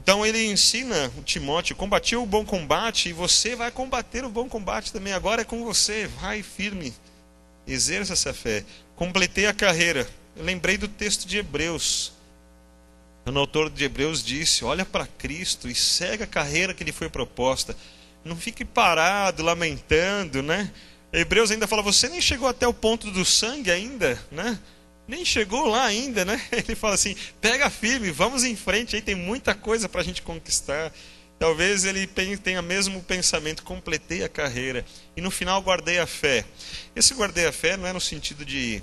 Então ele ensina o Timóteo: combati o bom combate, e você vai combater o bom combate também. Agora é com você, vai firme, exerça essa fé. Completei a carreira. Eu lembrei do texto de Hebreus. O autor de Hebreus disse: olha para Cristo e segue a carreira que lhe foi proposta. Não fique parado, lamentando, né? Hebreus ainda fala: você nem chegou até o ponto do sangue ainda, né? Nem chegou lá ainda, né? Ele fala assim: pega firme, vamos em frente, aí tem muita coisa para a gente conquistar. Talvez ele tenha mesmo o pensamento: completei a carreira e no final guardei a fé. Esse guardei a fé não é no sentido de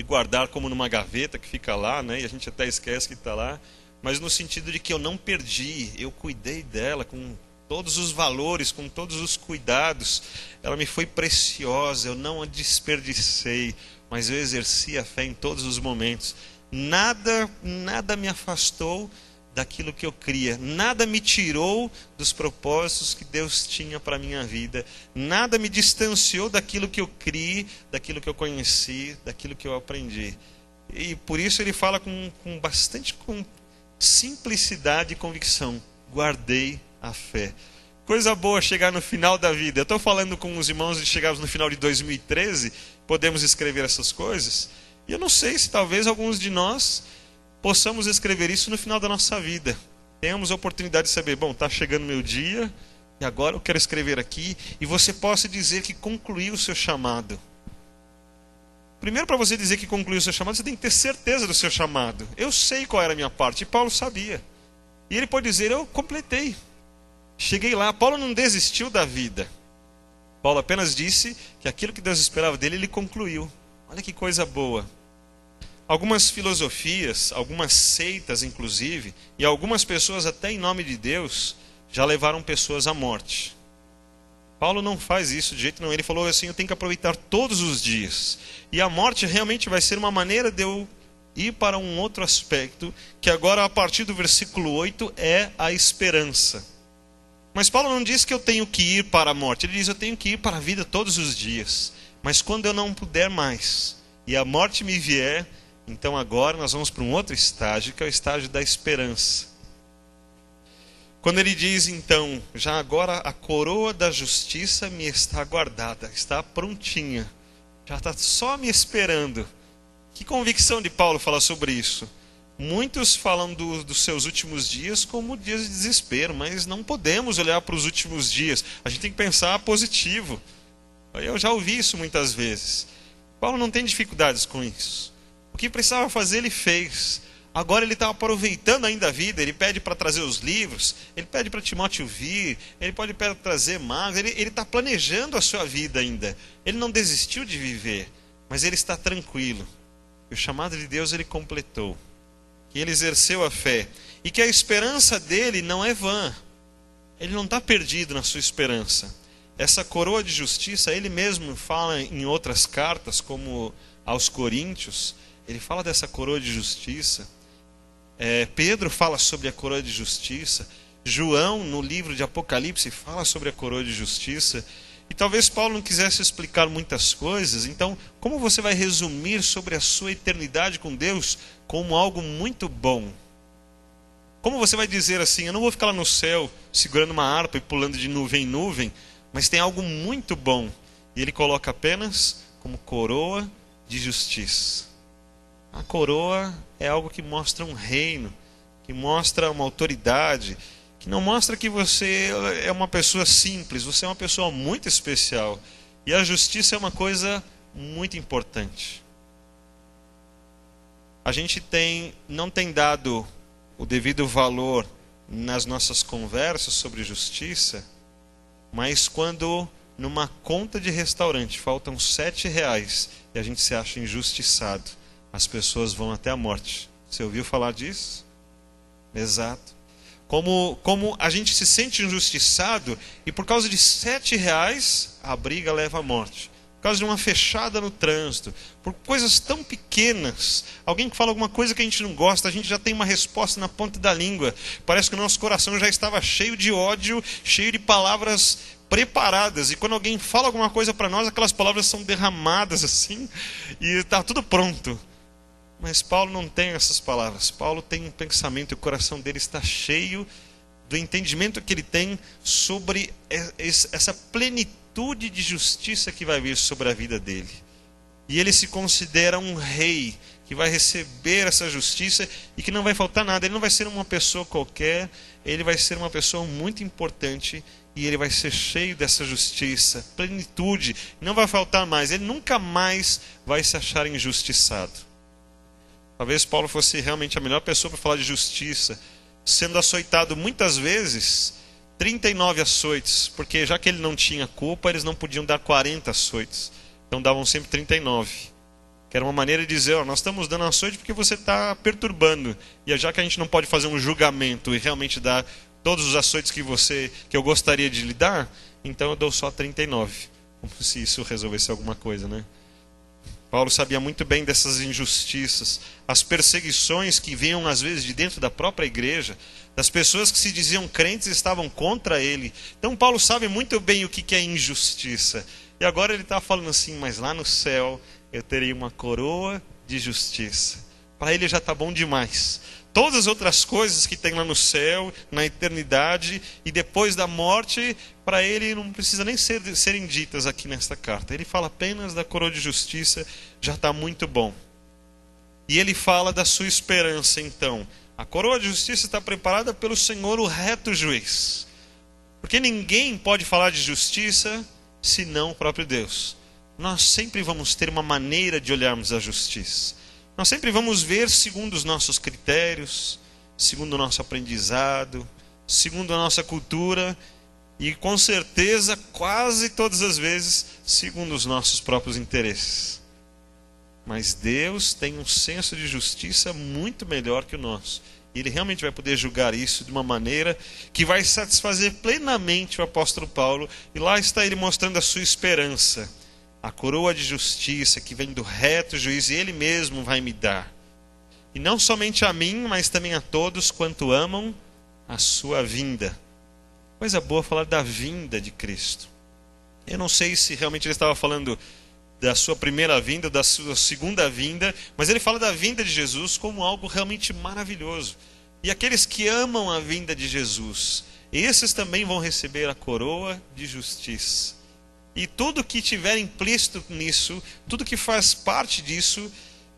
guardar como numa gaveta que fica lá, né? E a gente até esquece que está lá, mas no sentido de que eu não perdi, eu cuidei dela com todos os valores, com todos os cuidados. Ela me foi preciosa, eu não a desperdicei, mas eu exerci a fé em todos os momentos. Nada me afastou daquilo que eu cria. Nada me tirou dos propósitos que Deus tinha para a minha vida. Nada me distanciou daquilo que eu criei, daquilo que eu conheci, daquilo que eu aprendi. E por isso ele fala com bastante simplicidade e convicção: guardei a fé. Coisa boa chegar no final da vida. Eu estou falando com os irmãos de chegarmos no final de 2013, podemos escrever essas coisas. E eu não sei se talvez alguns de nós possamos escrever isso no final da nossa vida. Tenhamos a oportunidade de saber: bom, está chegando meu dia, e agora eu quero escrever aqui, e você possa dizer que concluiu o seu chamado. Primeiro, para você dizer que concluiu o seu chamado, você tem que ter certeza do seu chamado. Eu sei qual era a minha parte, e Paulo sabia. E ele pode dizer: eu completei. Cheguei lá. Paulo não desistiu da vida. Paulo apenas disse que aquilo que Deus esperava dele, ele concluiu. Olha que coisa boa. Algumas filosofias, algumas seitas inclusive, e algumas pessoas até em nome de Deus, já levaram pessoas à morte. Paulo não faz isso de jeito nenhum. Ele falou assim: eu tenho que aproveitar todos os dias. E a morte realmente vai ser uma maneira de eu ir para um outro aspecto, que agora a partir do versículo 8 é a esperança. Mas Paulo não diz que eu tenho que ir para a morte. Ele diz: eu tenho que ir para a vida todos os dias. Mas quando eu não puder mais, e a morte me vier, então agora nós vamos para um outro estágio, que é o estágio da esperança. Quando ele diz então: já agora a coroa da justiça me está guardada, está prontinha, já está só me esperando. Que convicção de Paulo falar sobre isso? Muitos falam dos seus últimos dias como dias de desespero, mas não podemos olhar para os últimos dias. A gente tem que pensar positivo. Eu já ouvi isso muitas vezes. Paulo não tem dificuldades com isso. O que precisava fazer, ele fez. Agora ele está aproveitando ainda a vida. Ele pede para trazer os livros, ele pede para Timóteo vir, ele pode para trazer magos. Ele está planejando a sua vida ainda. Ele não desistiu de viver, mas ele está tranquilo. E o chamado de Deus ele completou. Que ele exerceu a fé. E que a esperança dele não é vã. Ele não está perdido na sua esperança. Essa coroa de justiça, ele mesmo fala em outras cartas, como aos Coríntios. Ele fala dessa coroa de justiça. Pedro fala sobre a coroa de justiça. João, no livro de Apocalipse, fala sobre a coroa de justiça. E talvez Paulo não quisesse explicar muitas coisas. Então, como você vai resumir sobre a sua eternidade com Deus como algo muito bom? Como você vai dizer assim: eu não vou ficar lá no céu segurando uma harpa e pulando de nuvem em nuvem, mas tem algo muito bom. E ele coloca apenas como coroa de justiça. A coroa é algo que mostra um reino, que mostra uma autoridade, que não mostra que você é uma pessoa simples, você é uma pessoa muito especial. E a justiça é uma coisa muito importante. A gente não tem dado o devido valor nas nossas conversas sobre justiça, mas quando numa conta de restaurante faltam R$7 e a gente se acha injustiçado, as pessoas vão até a morte. Você ouviu falar disso? Exato. Como a gente se sente injustiçado e por causa de R$7 a briga leva à morte. Por causa de uma fechada no trânsito, por coisas tão pequenas. Alguém que fala alguma coisa que a gente não gosta, a gente já tem uma resposta na ponta da língua. Parece que o nosso coração já estava cheio de ódio, cheio de palavras preparadas. E quando alguém fala alguma coisa para nós, aquelas palavras são derramadas assim e está tudo pronto. Mas Paulo não tem essas palavras. Paulo tem um pensamento, e o coração dele está cheio do entendimento que ele tem sobre essa plenitude de justiça que vai vir sobre a vida dele. E ele se considera um rei que vai receber essa justiça e que não vai faltar nada. Ele não vai ser uma pessoa qualquer, ele vai ser uma pessoa muito importante e ele vai ser cheio dessa justiça, plenitude, não vai faltar mais. Ele nunca mais vai se achar injustiçado. Talvez Paulo fosse realmente a melhor pessoa para falar de justiça, sendo açoitado muitas vezes, 39 açoites, porque já que ele não tinha culpa, eles não podiam dar 40 açoites, então davam sempre 39, que era uma maneira de dizer, nós estamos dando açoite porque você está perturbando, e já que a gente não pode fazer um julgamento e realmente dar todos os açoites que eu gostaria de lhe dar, então eu dou só 39, como se isso resolvesse alguma coisa, né? Paulo sabia muito bem dessas injustiças, as perseguições que vinham às vezes de dentro da própria igreja, das pessoas que se diziam crentes e estavam contra ele. Então Paulo sabe muito bem o que é injustiça. E agora ele está falando assim, mas lá no céu eu terei uma coroa de justiça. Para ele já está bom demais. Todas as outras coisas que tem lá no céu, na eternidade e depois da morte, para ele não precisa nem serem ditas aqui nesta carta. Ele fala apenas da coroa de justiça, já está muito bom. E ele fala da sua esperança então. A coroa de justiça está preparada pelo Senhor, o reto juiz. Porque ninguém pode falar de justiça senão o próprio Deus. Nós sempre vamos ter uma maneira de olharmos a justiça. Nós sempre vamos ver segundo os nossos critérios, segundo o nosso aprendizado, segundo a nossa cultura e com certeza, quase todas as vezes, segundo os nossos próprios interesses. Mas Deus tem um senso de justiça muito melhor que o nosso. E Ele realmente vai poder julgar isso de uma maneira que vai satisfazer plenamente o apóstolo Paulo. E lá está ele mostrando a sua esperança. A coroa de justiça que vem do reto juiz, e Ele mesmo vai me dar. E não somente a mim, mas também a todos quanto amam a sua vinda. Coisa boa falar da vinda de Cristo. Eu não sei se realmente ele estava falando da sua primeira vinda, da sua segunda vinda, mas ele fala da vinda de Jesus como algo realmente maravilhoso. E aqueles que amam a vinda de Jesus, esses também vão receber a coroa de justiça. E tudo que tiver implícito nisso, tudo que faz parte disso,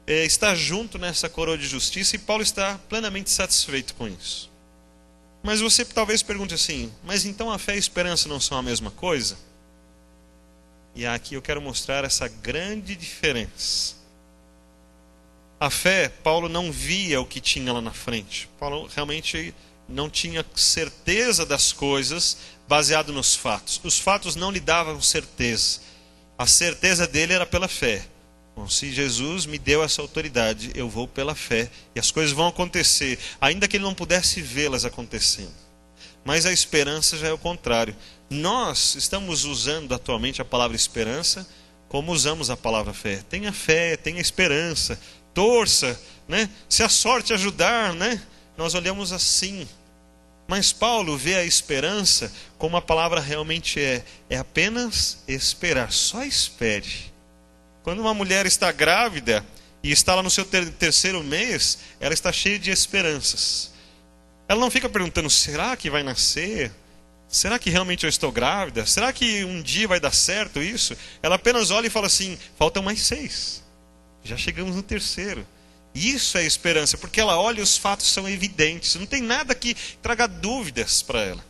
está junto nessa coroa de justiça, e Paulo está plenamente satisfeito com isso. Mas você talvez pergunte assim, mas então a fé e a esperança não são a mesma coisa? E aqui eu quero mostrar essa grande diferença. A fé, Paulo não via o que tinha lá na frente. Paulo realmente não tinha certeza das coisas baseado nos fatos. Os fatos não lhe davam certeza. A certeza dele era pela fé. Bom, se Jesus me deu essa autoridade, eu vou pela fé. E as coisas vão acontecer, ainda que ele não pudesse vê-las acontecendo. Mas a esperança já é o contrário. Nós estamos usando atualmente a palavra esperança como usamos a palavra fé. Tenha fé, tenha esperança, torça, né? Se a sorte ajudar, né? Nós olhamos assim. Mas Paulo vê a esperança como a palavra realmente é. É apenas esperar, só espere. Quando uma mulher está grávida e está lá no seu terceiro mês, ela está cheia de esperanças. Ela não fica perguntando, será que vai nascer? Será que realmente eu estou grávida? Será que um dia vai dar certo isso? Ela apenas olha e fala assim, faltam mais 6. Já chegamos no terceiro. Isso é esperança, porque ela olha e os fatos são evidentes. Não tem nada que traga dúvidas para ela.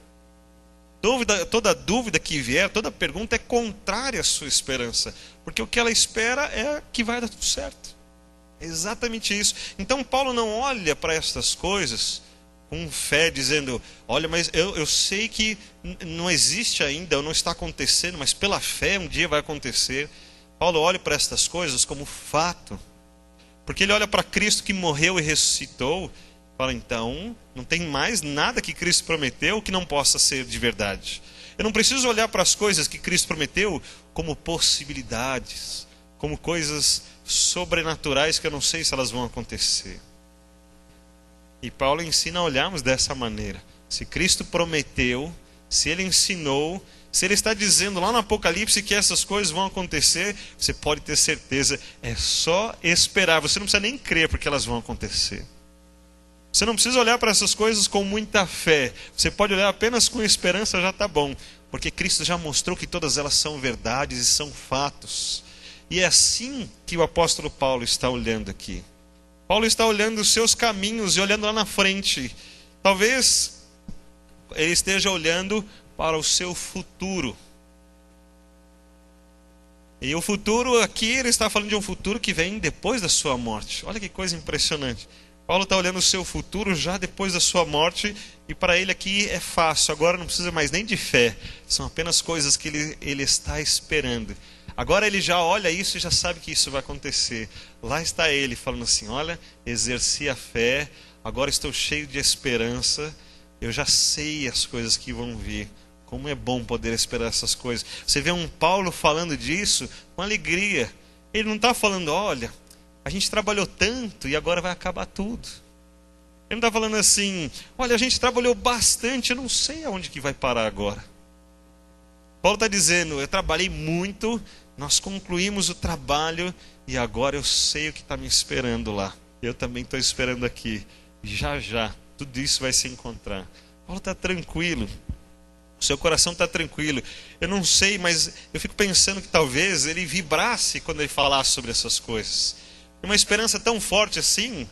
Toda dúvida que vier, toda pergunta é contrária à sua esperança. Porque o que ela espera é que vai dar tudo certo. É exatamente isso. Então Paulo não olha para estas coisas com fé, dizendo, olha, mas eu sei que não existe ainda, ou não está acontecendo, mas pela fé um dia vai acontecer. Paulo olha para estas coisas como fato. Porque ele olha para Cristo que morreu e ressuscitou, fala, então, não tem mais nada que Cristo prometeu que não possa ser de verdade. Eu não preciso olhar para as coisas que Cristo prometeu como possibilidades, como coisas sobrenaturais que eu não sei se elas vão acontecer. E Paulo ensina a olharmos dessa maneira. Se Cristo prometeu, se Ele ensinou, Se ele está dizendo lá no Apocalipse que essas coisas vão acontecer, você pode ter certeza, é só esperar. Você não precisa nem crer porque elas vão acontecer. Você não precisa olhar para essas coisas com muita fé. Você pode olhar apenas com esperança, já está bom. Porque Cristo já mostrou que todas elas são verdades e são fatos. E é assim que o apóstolo Paulo está olhando aqui. Paulo está olhando os seus caminhos e olhando lá na frente. Talvez ele esteja olhando para o seu futuro. E o futuro aqui, ele está falando de um futuro que vem depois da sua morte. Olha que coisa impressionante. Paulo está olhando o seu futuro já depois da sua morte, e para ele aqui é fácil. Agora não precisa mais nem de fé. São apenas coisas que ele está esperando. Agora ele já olha isso e já sabe que isso vai acontecer. Lá está ele falando assim, olha, exerci a fé, agora estou cheio de esperança, eu já sei as coisas que vão vir. Como é bom poder esperar essas coisas. Você vê um Paulo falando disso com alegria. Ele não está falando, olha, a gente trabalhou tanto e agora vai acabar tudo. Ele não está falando assim, olha, a gente trabalhou bastante, eu não sei aonde que vai parar agora. Paulo está dizendo, eu trabalhei muito, nós concluímos o trabalho e agora eu sei o que está me esperando lá. Eu também estou esperando aqui. Já, tudo isso vai se encontrar. Paulo está tranquilo. O seu coração está tranquilo. Eu não sei, mas eu fico pensando que talvez ele vibrasse quando ele falasse sobre essas coisas. Uma esperança tão forte assim,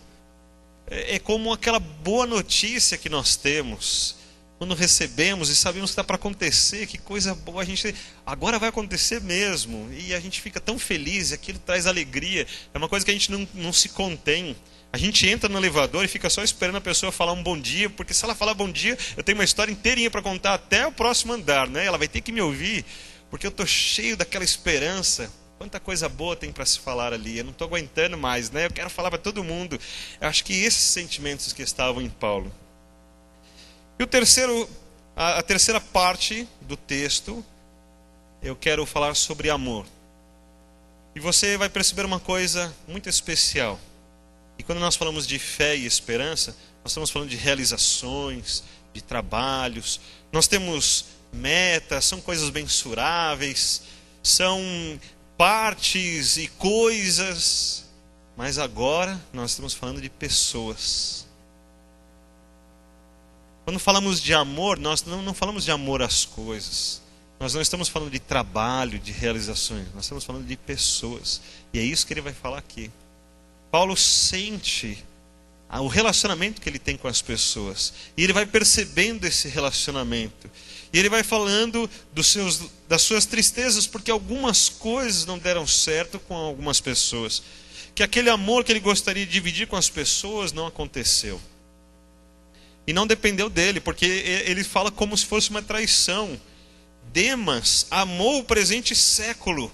é como aquela boa notícia que nós temos, quando recebemos e sabemos que está para acontecer, que coisa boa, agora vai acontecer mesmo, e a gente fica tão feliz, e aquilo traz alegria, é uma coisa que a gente não se contém. A gente entra no elevador e fica só esperando a pessoa falar um bom dia, porque se ela falar bom dia, eu tenho uma história inteirinha para contar até o próximo andar, né? Ela vai ter que me ouvir, porque eu estou cheio daquela esperança. Quanta coisa boa tem para se falar ali, eu não estou aguentando mais, né? Eu quero falar para todo mundo. Eu acho que esses sentimentos que estavam em Paulo. E a terceira parte do texto, eu quero falar sobre amor. E você vai perceber uma coisa muito especial. E quando nós falamos de fé e esperança, nós estamos falando de realizações, de trabalhos. Nós temos metas, são coisas mensuráveis, são partes e coisas. Mas agora nós estamos falando de pessoas. Quando falamos de amor, nós não falamos de amor às coisas. Nós não estamos falando de trabalho, de realizações. Nós estamos falando de pessoas. E é isso que ele vai falar aqui. Paulo sente o relacionamento que ele tem com as pessoas. E ele vai percebendo esse relacionamento. E ele vai falando das suas tristezas, porque algumas coisas não deram certo com algumas pessoas. Que aquele amor que ele gostaria de dividir com as pessoas não aconteceu. E não dependeu dele, porque ele fala como se fosse uma traição. Demas amou o presente século.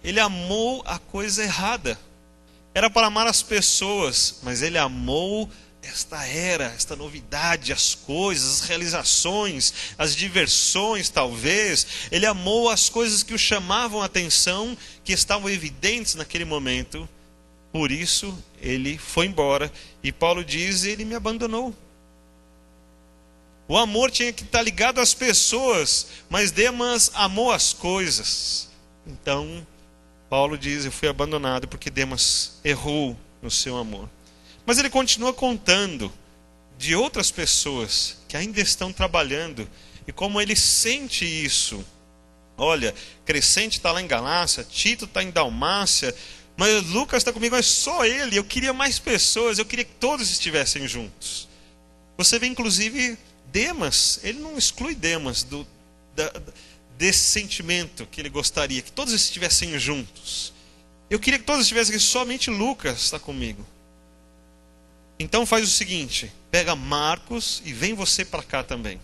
Ele amou a coisa errada. Era para amar as pessoas, mas ele amou esta era, esta novidade, as coisas, as realizações, as diversões talvez. Ele amou as coisas que o chamavam a atenção, que estavam evidentes naquele momento. Por isso ele foi embora. E Paulo diz, ele me abandonou. O amor tinha que estar ligado às pessoas, mas Demas amou as coisas. Então Paulo diz, eu fui abandonado porque Demas errou no seu amor. Mas ele continua contando de outras pessoas que ainda estão trabalhando e como ele sente isso. Olha, Crescente está lá em Galácia, Tito está em Dalmácia, mas Lucas está comigo, mas só ele. Eu queria mais pessoas, eu queria que todos estivessem juntos. Você vê inclusive Demas, ele não exclui Demas desse sentimento que ele gostaria, que todos estivessem juntos. Eu queria que todos estivessem aqui, somente Lucas está comigo. Então faz o seguinte, pega Marcos e vem você para cá também.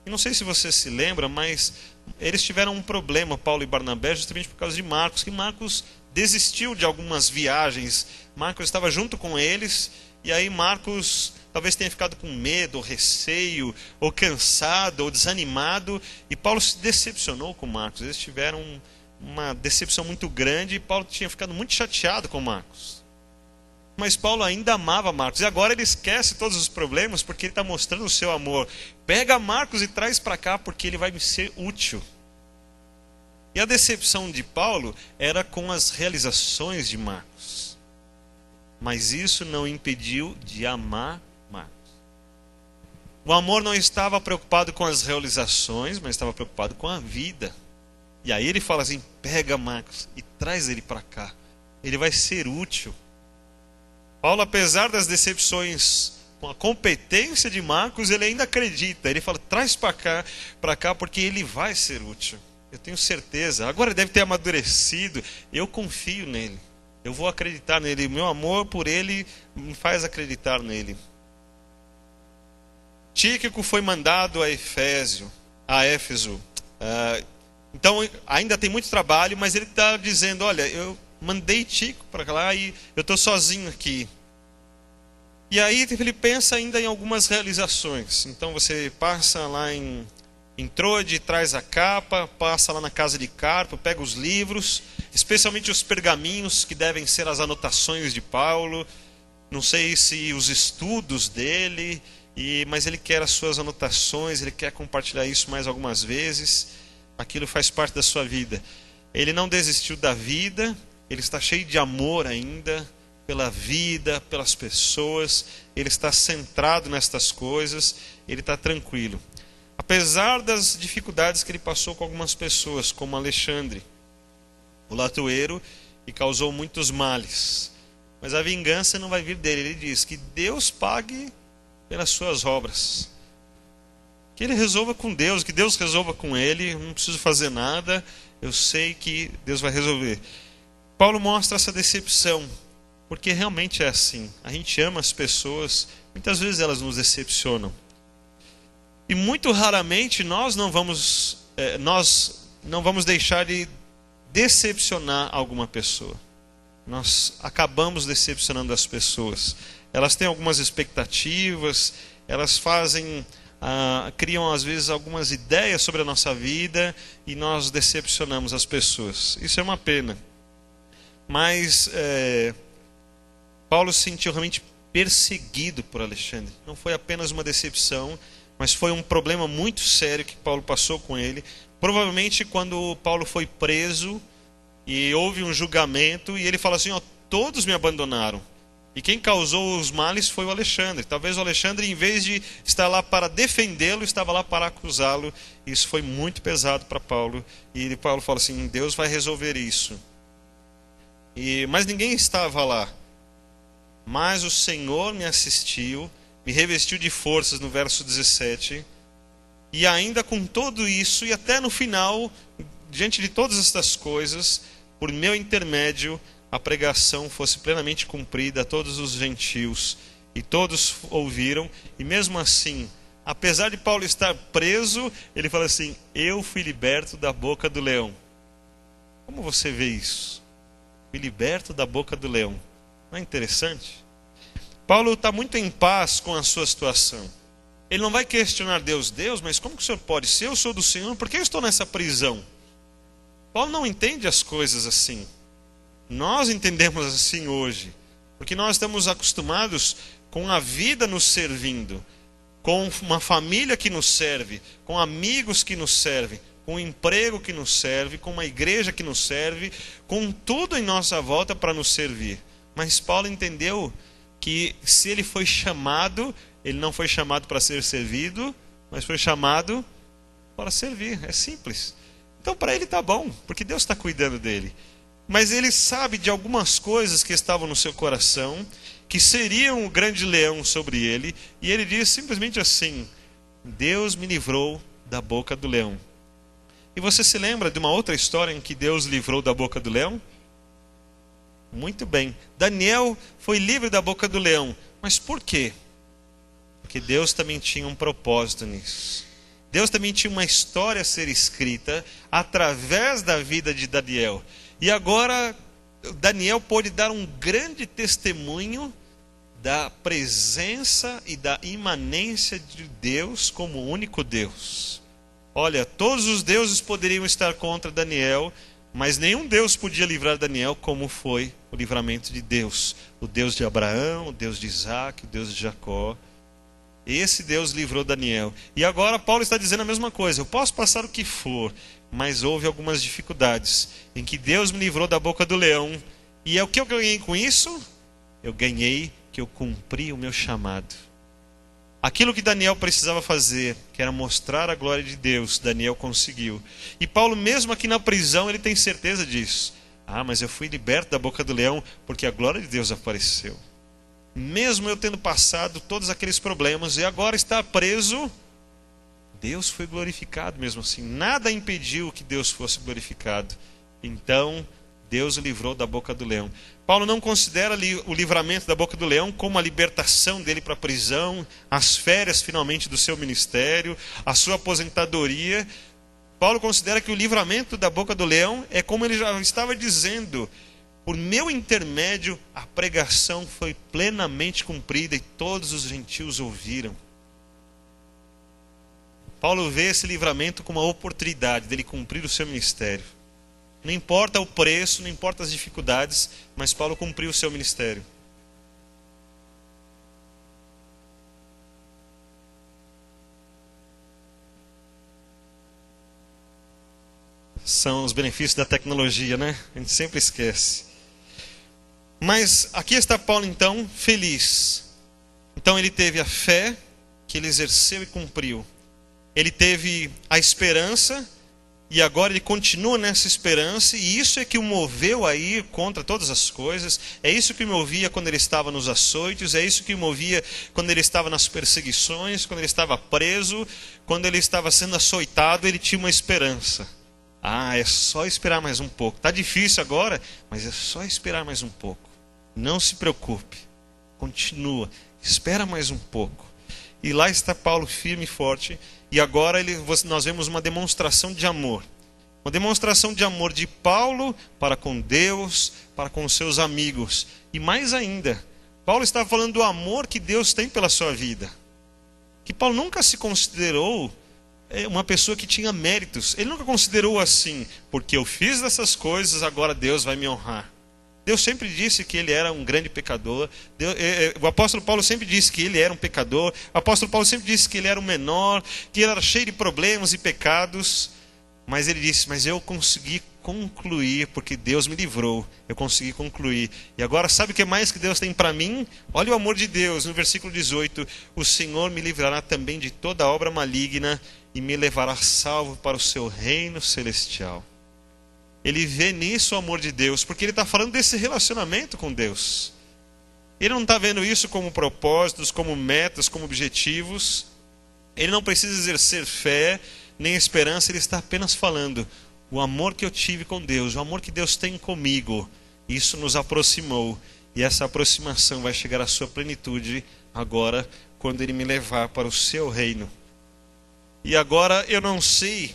E não sei se você se lembra, mas eles tiveram um problema, Paulo e Barnabé, justamente por causa de Marcos, que Marcos desistiu de algumas viagens. Marcos estava junto com eles, e aí Marcos talvez tenha ficado com medo, ou receio, ou cansado, ou desanimado, e Paulo se decepcionou com Marcos. Eles tiveram uma decepção muito grande, e Paulo tinha ficado muito chateado com Marcos. Mas Paulo ainda amava Marcos, e agora ele esquece todos os problemas, porque ele está mostrando o seu amor. Pega Marcos e traz para cá, porque ele vai me ser útil. E a decepção de Paulo era com as realizações de Marcos. Mas isso não impediu de amar Marcos. O amor não estava preocupado com as realizações, mas estava preocupado com a vida. E aí ele fala assim: pega Marcos e traz ele para cá. Ele vai ser útil. Paulo, apesar das decepções com a competência de Marcos, ele ainda acredita. Ele fala: traz para cá, porque ele vai ser útil. Eu tenho certeza. Agora ele deve ter amadurecido. Eu confio nele. Eu vou acreditar nele. Meu amor por ele me faz acreditar nele. Tíquico foi mandado a Éfeso. Então ainda tem muito trabalho, mas ele está dizendo: olha, eu mandei Tíquico para lá e eu estou sozinho aqui. E aí ele pensa ainda em algumas realizações. Então você passa lá em Troade, traz a capa, passa lá na casa de Carpo, pega os livros, especialmente os pergaminhos que devem ser as anotações de Paulo. Não sei se os estudos dele, mas ele quer as suas anotações, ele quer compartilhar isso mais algumas vezes. Aquilo faz parte da sua vida. Ele não desistiu da vida, ele está cheio de amor ainda pela vida, pelas pessoas. Ele está centrado nestas coisas, ele está tranquilo. Apesar das dificuldades que ele passou com algumas pessoas, como Alexandre, o latoeiro, e causou muitos males. Mas a vingança não vai vir dele. Ele diz que Deus pague pelas suas obras. Que ele resolva com Deus, que Deus resolva com ele. Eu não preciso fazer nada, eu sei que Deus vai resolver. Paulo mostra essa decepção, porque realmente é assim. A gente ama as pessoas, muitas vezes elas nos decepcionam. E muito raramente nós não vamos deixar de decepcionar alguma pessoa. Nós acabamos decepcionando as pessoas. Elas têm algumas expectativas, elas criam às vezes algumas ideias sobre a nossa vida e nós decepcionamos as pessoas. Isso é uma pena. Mas Paulo se sentiu realmente perseguido por Alexandre. Não foi apenas uma decepção, mas foi um problema muito sério que Paulo passou com ele. Provavelmente quando Paulo foi preso e houve um julgamento e ele fala assim: todos me abandonaram. E quem causou os males foi o Alexandre. Talvez o Alexandre, em vez de estar lá para defendê-lo, estava lá para acusá-lo. Isso foi muito pesado para Paulo. E Paulo fala assim: Deus vai resolver isso. Mas ninguém estava lá. Mas o Senhor me assistiu, me revestiu de forças, no verso 17. E ainda com tudo isso, e até no final, diante de todas estas coisas, por meu intermédio, a pregação fosse plenamente cumprida a todos os gentios. E todos ouviram. E mesmo assim, apesar de Paulo estar preso, ele fala assim: eu fui liberto da boca do leão. Como você vê isso? Fui liberto da boca do leão. Não é interessante? Paulo está muito em paz com a sua situação. Ele não vai questionar Deus: mas como que o Senhor pode? Se eu sou do Senhor, por que eu estou nessa prisão? Paulo não entende as coisas assim. Nós entendemos assim hoje, porque nós estamos acostumados com a vida nos servindo, com uma família que nos serve, com amigos que nos servem, com um emprego que nos serve, com uma igreja que nos serve, com tudo em nossa volta para nos servir. Mas Paulo entendeu que se ele foi chamado, ele não foi chamado para ser servido, mas foi chamado para servir. É simples. Então para ele está bom, porque Deus está cuidando dele. Mas ele sabe de algumas coisas que estavam no seu coração, que seriam o grande leão sobre ele, e ele diz simplesmente assim: Deus me livrou da boca do leão. E você se lembra de uma outra história em que Deus livrou da boca do leão? Muito bem. Daniel foi livre da boca do leão. Mas por quê? Porque Deus também tinha um propósito nisso. Deus também tinha uma história a ser escrita através da vida de Daniel. E agora Daniel pôde dar um grande testemunho da presença e da imanência de Deus como o único Deus. Olha, todos os deuses poderiam estar contra Daniel, mas nenhum Deus podia livrar Daniel como foi o livramento de Deus. O Deus de Abraão, o Deus de Isaac, o Deus de Jacó. Esse Deus livrou Daniel. E agora Paulo está dizendo a mesma coisa. Eu posso passar o que for, mas houve algumas dificuldades em que Deus me livrou da boca do leão. E é o que eu ganhei com isso? Eu ganhei que eu cumpri o meu chamado. Aquilo que Daniel precisava fazer, que era mostrar a glória de Deus, Daniel conseguiu. E Paulo, mesmo aqui na prisão, ele tem certeza disso. Ah, mas eu fui liberto da boca do leão porque a glória de Deus apareceu. Mesmo eu tendo passado todos aqueles problemas e agora está preso, Deus foi glorificado mesmo assim. Nada impediu que Deus fosse glorificado. Então, Deus o livrou da boca do leão. Paulo não considera o livramento da boca do leão como a libertação dele para a prisão, as férias finalmente do seu ministério, a sua aposentadoria. Paulo considera que o livramento da boca do leão é como ele já estava dizendo: por meu intermédio a pregação foi plenamente cumprida e todos os gentios ouviram. Paulo vê esse livramento como uma oportunidade dele cumprir o seu ministério. Não importa o preço, não importa as dificuldades, mas Paulo cumpriu o seu ministério. São os benefícios da tecnologia, né? A gente sempre esquece. Mas aqui está Paulo então, feliz. Então ele teve a fé que ele exerceu e cumpriu. Ele teve a esperança e agora ele continua nessa esperança, e isso é que o moveu a ir contra todas as coisas. É isso que o movia quando ele estava nos açoites, é isso que o movia quando ele estava nas perseguições, quando ele estava preso, quando ele estava sendo açoitado. Ele tinha uma esperança. Ah, é só esperar mais um pouco. Está difícil agora, mas é só esperar mais um pouco. Não se preocupe, continua, espera mais um pouco. E lá está Paulo firme e forte. E agora nós vemos uma demonstração de amor. Uma demonstração de amor de Paulo para com Deus, para com os seus amigos. E mais ainda, Paulo está falando do amor que Deus tem pela sua vida. Que Paulo nunca se considerou uma pessoa que tinha méritos. Ele nunca considerou assim: porque eu fiz dessas coisas, agora Deus vai me honrar. Deus sempre disse que ele era um grande pecador. O apóstolo Paulo sempre disse que ele era um pecador. O apóstolo Paulo sempre disse que ele era um menor, que ele era cheio de problemas e pecados. Mas ele disse: mas eu consegui concluir, porque Deus me livrou. Eu consegui concluir. E agora sabe o que mais que Deus tem para mim? Olha o amor de Deus, no versículo 18: o Senhor me livrará também de toda obra maligna e me levará salvo para o seu reino celestial. Ele vê nisso o amor de Deus, porque ele está falando desse relacionamento com Deus. Ele não está vendo isso como propósitos, como metas, como objetivos. Ele não precisa exercer fé, nem esperança. Ele está apenas falando: o amor que eu tive com Deus, o amor que Deus tem comigo, isso nos aproximou. E essa aproximação vai chegar à sua plenitude agora, quando Ele me levar para o seu reino. E agora eu não sei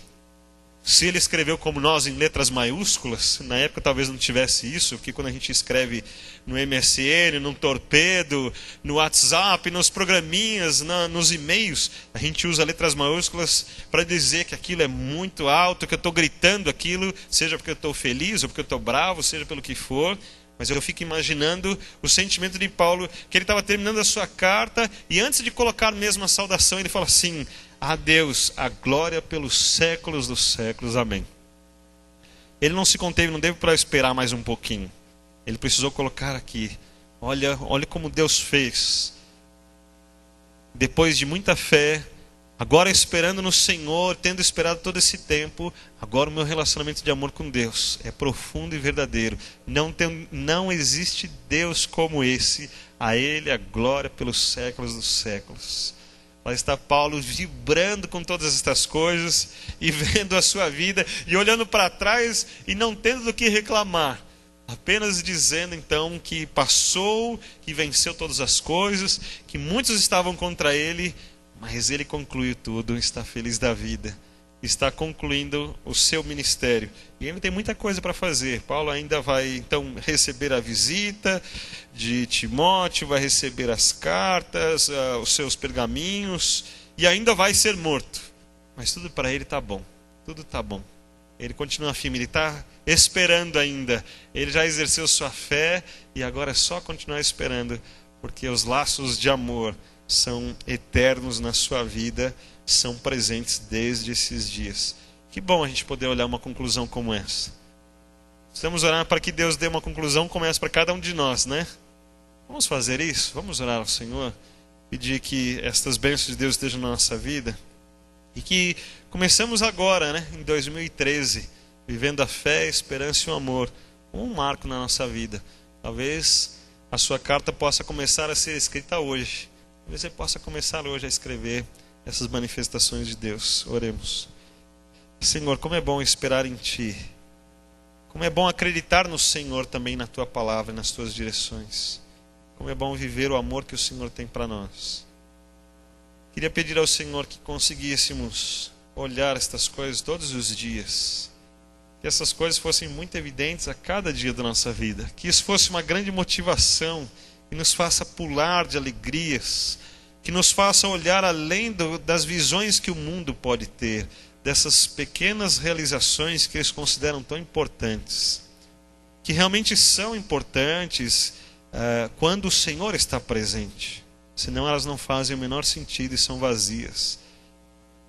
se ele escreveu como nós em letras maiúsculas. Na época talvez não tivesse isso, porque quando a gente escreve no MSN, no Torpedo, no WhatsApp, nos programinhas, nos e-mails, a gente usa letras maiúsculas para dizer que aquilo é muito alto, que eu estou gritando aquilo, seja porque eu estou feliz ou porque eu estou bravo, seja pelo que for. Mas eu fico imaginando o sentimento de Paulo, que ele estava terminando a sua carta, e antes de colocar mesmo a saudação, ele fala assim: a Deus a glória pelos séculos dos séculos, amém. Ele não se conteve, não teve para esperar mais um pouquinho. Ele precisou colocar aqui: olha como Deus fez. Depois de muita fé, agora esperando no Senhor, tendo esperado todo esse tempo, agora o meu relacionamento de amor com Deus é profundo e verdadeiro. Não existe Deus como esse. A Ele a glória pelos séculos dos séculos. Lá está Paulo vibrando com todas estas coisas e vendo a sua vida e olhando para trás e não tendo do que reclamar. Apenas dizendo então que passou, que venceu todas as coisas, que muitos estavam contra ele, mas ele concluiu tudo, está feliz da vida, está concluindo o seu ministério. E ele tem muita coisa para fazer. Paulo ainda vai então receber a visita de Timóteo, vai receber as cartas, os seus pergaminhos, e ainda vai ser morto. Mas tudo para ele está bom, tudo está bom. Ele continua firme, ele está esperando ainda. Ele já exerceu sua fé e agora é só continuar esperando, porque os laços de amor são eternos na sua vida, são presentes desde esses dias. Que bom a gente poder olhar uma conclusão como essa. Estamos orando para que Deus dê uma conclusão como essa para cada um de nós, né? Vamos fazer isso? Vamos orar ao Senhor, pedir que estas bênçãos de Deus estejam na nossa vida e que começamos agora, né, em 2013, vivendo a fé, a esperança e o amor, um marco na nossa vida. Talvez a sua carta possa começar a ser escrita hoje. Talvez você possa começar hoje a escrever essas manifestações de Deus. Oremos. Senhor, como é bom esperar em Ti. Como é bom acreditar no Senhor também, na Tua palavra e nas Tuas direções. Como é bom viver o amor que o Senhor tem para nós. Queria pedir ao Senhor que conseguíssemos olhar estas coisas todos os dias. Que essas coisas fossem muito evidentes a cada dia da nossa vida. Que isso fosse uma grande motivação que nos faça pular de alegrias. Que nos faça olhar além das visões que o mundo pode ter. Dessas pequenas realizações que eles consideram tão importantes. Que realmente são importantes quando o Senhor está presente. Senão elas não fazem o menor sentido e são vazias.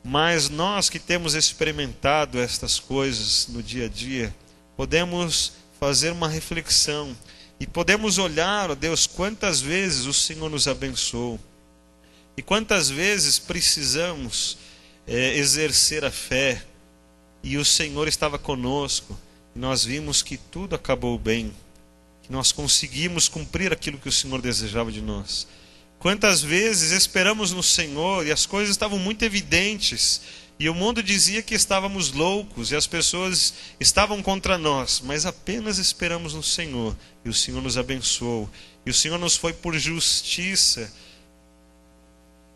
Mas nós que temos experimentado estas coisas no dia a dia, podemos fazer uma reflexão e podemos olhar, ó Deus, quantas vezes o Senhor nos abençoou e quantas vezes precisamos exercer a fé e o Senhor estava conosco e nós vimos que tudo acabou bem, que nós conseguimos cumprir aquilo que o Senhor desejava de nós. Quantas vezes esperamos no Senhor e as coisas estavam muito evidentes e o mundo dizia que estávamos loucos e as pessoas estavam contra nós, mas apenas esperamos no Senhor e o Senhor nos abençoou e o Senhor nos foi por justiça.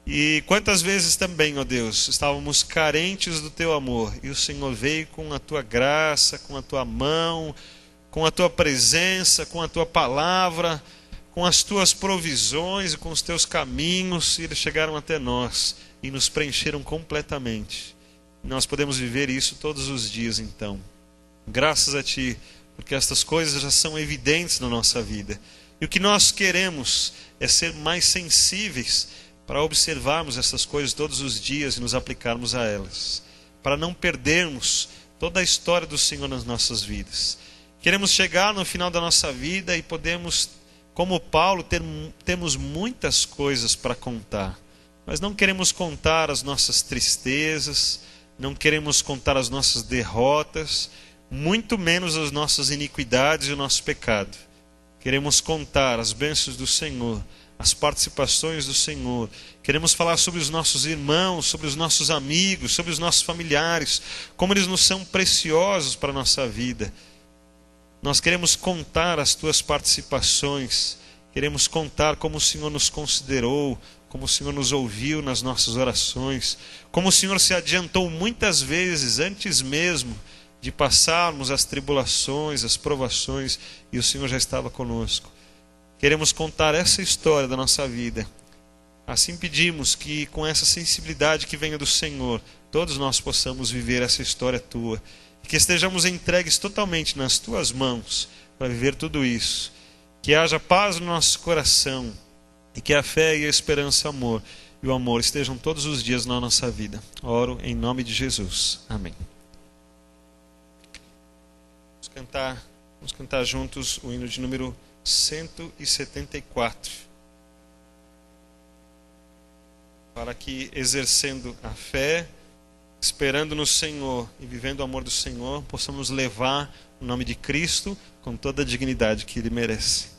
E quantas vezes também, ó Deus, estávamos carentes do Teu amor e o Senhor veio com a Tua graça, com a Tua mão, com a Tua presença, com a Tua palavra, com as Tuas provisões e com os Teus caminhos, e eles chegaram até nós e nos preencheram completamente. Nós podemos viver isso todos os dias, então. Graças a Ti, porque estas coisas já são evidentes na nossa vida. E o que nós queremos é ser mais sensíveis para observarmos essas coisas todos os dias e nos aplicarmos a elas, para não perdermos toda a história do Senhor nas nossas vidas. Queremos chegar no final da nossa vida e podemos, como Paulo, temos muitas coisas para contar, mas não queremos contar as nossas tristezas, não queremos contar as nossas derrotas, muito menos as nossas iniquidades e o nosso pecado. Queremos contar as bênçãos do Senhor, as participações do Senhor. Queremos falar sobre os nossos irmãos, sobre os nossos amigos, sobre os nossos familiares, como eles nos são preciosos para a nossa vida. Nós queremos contar as Tuas participações, queremos contar como o Senhor nos considerou, como o Senhor nos ouviu nas nossas orações, como o Senhor se adiantou muitas vezes antes mesmo de passarmos as tribulações, as provações, e o Senhor já estava conosco. Queremos contar essa história da nossa vida. Assim pedimos que com essa sensibilidade que venha do Senhor, todos nós possamos viver essa história Tua. E que estejamos entregues totalmente nas Tuas mãos para viver tudo isso. Que haja paz no nosso coração. E que a fé e a esperança, o amor e o amor estejam todos os dias na nossa vida. Oro em nome de Jesus. Amém. Vamos cantar juntos o hino de número 174, para que, exercendo a fé, esperando no Senhor e vivendo o amor do Senhor, possamos levar o nome de Cristo com toda a dignidade que Ele merece.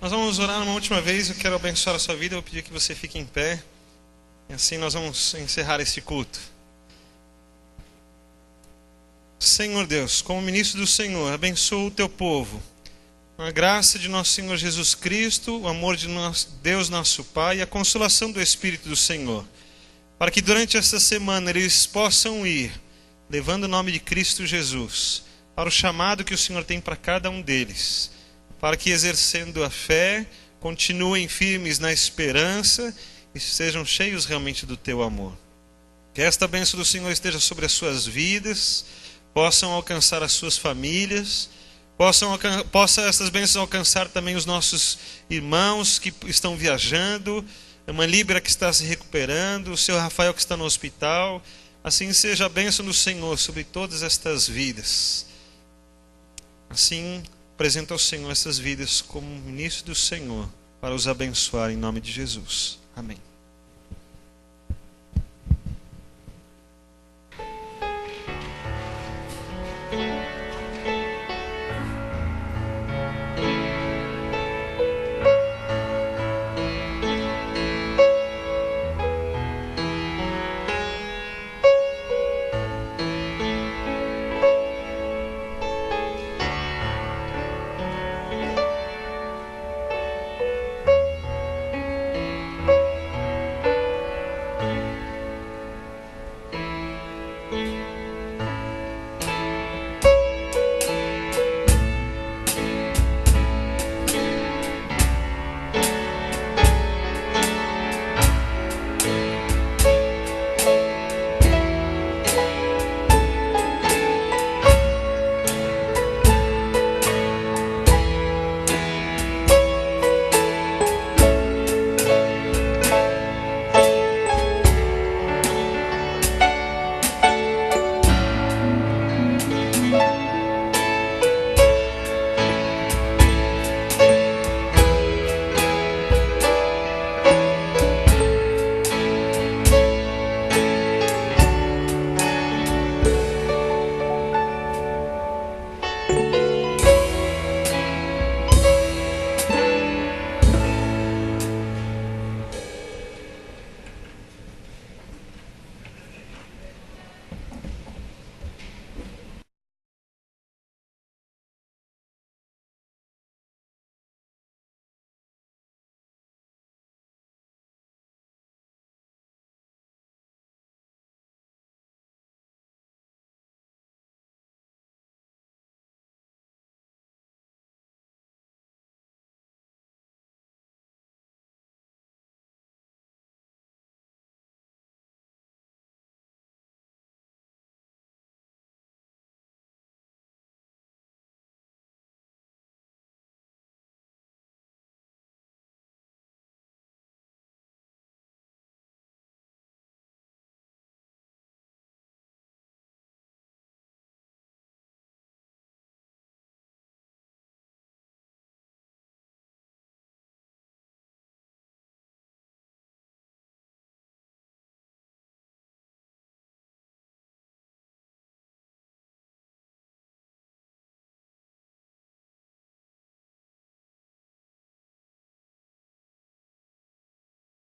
Nós vamos orar uma última vez. Eu quero abençoar a sua vida. Eu vou pedir que você fique em pé. E assim nós vamos encerrar este culto. Senhor Deus, como ministro do Senhor, abençoa o teu povo. Com a graça de nosso Senhor Jesus Cristo, o amor de Deus nosso Pai e a consolação do Espírito do Senhor. Para que durante esta semana eles possam ir, levando o nome de Cristo Jesus, para o chamado que o Senhor tem para cada um deles. Para que, exercendo a fé, continuem firmes na esperança e sejam cheios realmente do teu amor. Que esta bênção do Senhor esteja sobre as suas vidas, possam alcançar as suas famílias, possam essas bênçãos alcançar também os nossos irmãos que estão viajando, a irmã Líbera que está se recuperando, o seu Rafael que está no hospital. Assim seja a bênção do Senhor sobre todas estas vidas. Assim, apresento ao Senhor essas vidas como ministro do Senhor, para os abençoar em nome de Jesus. Amém.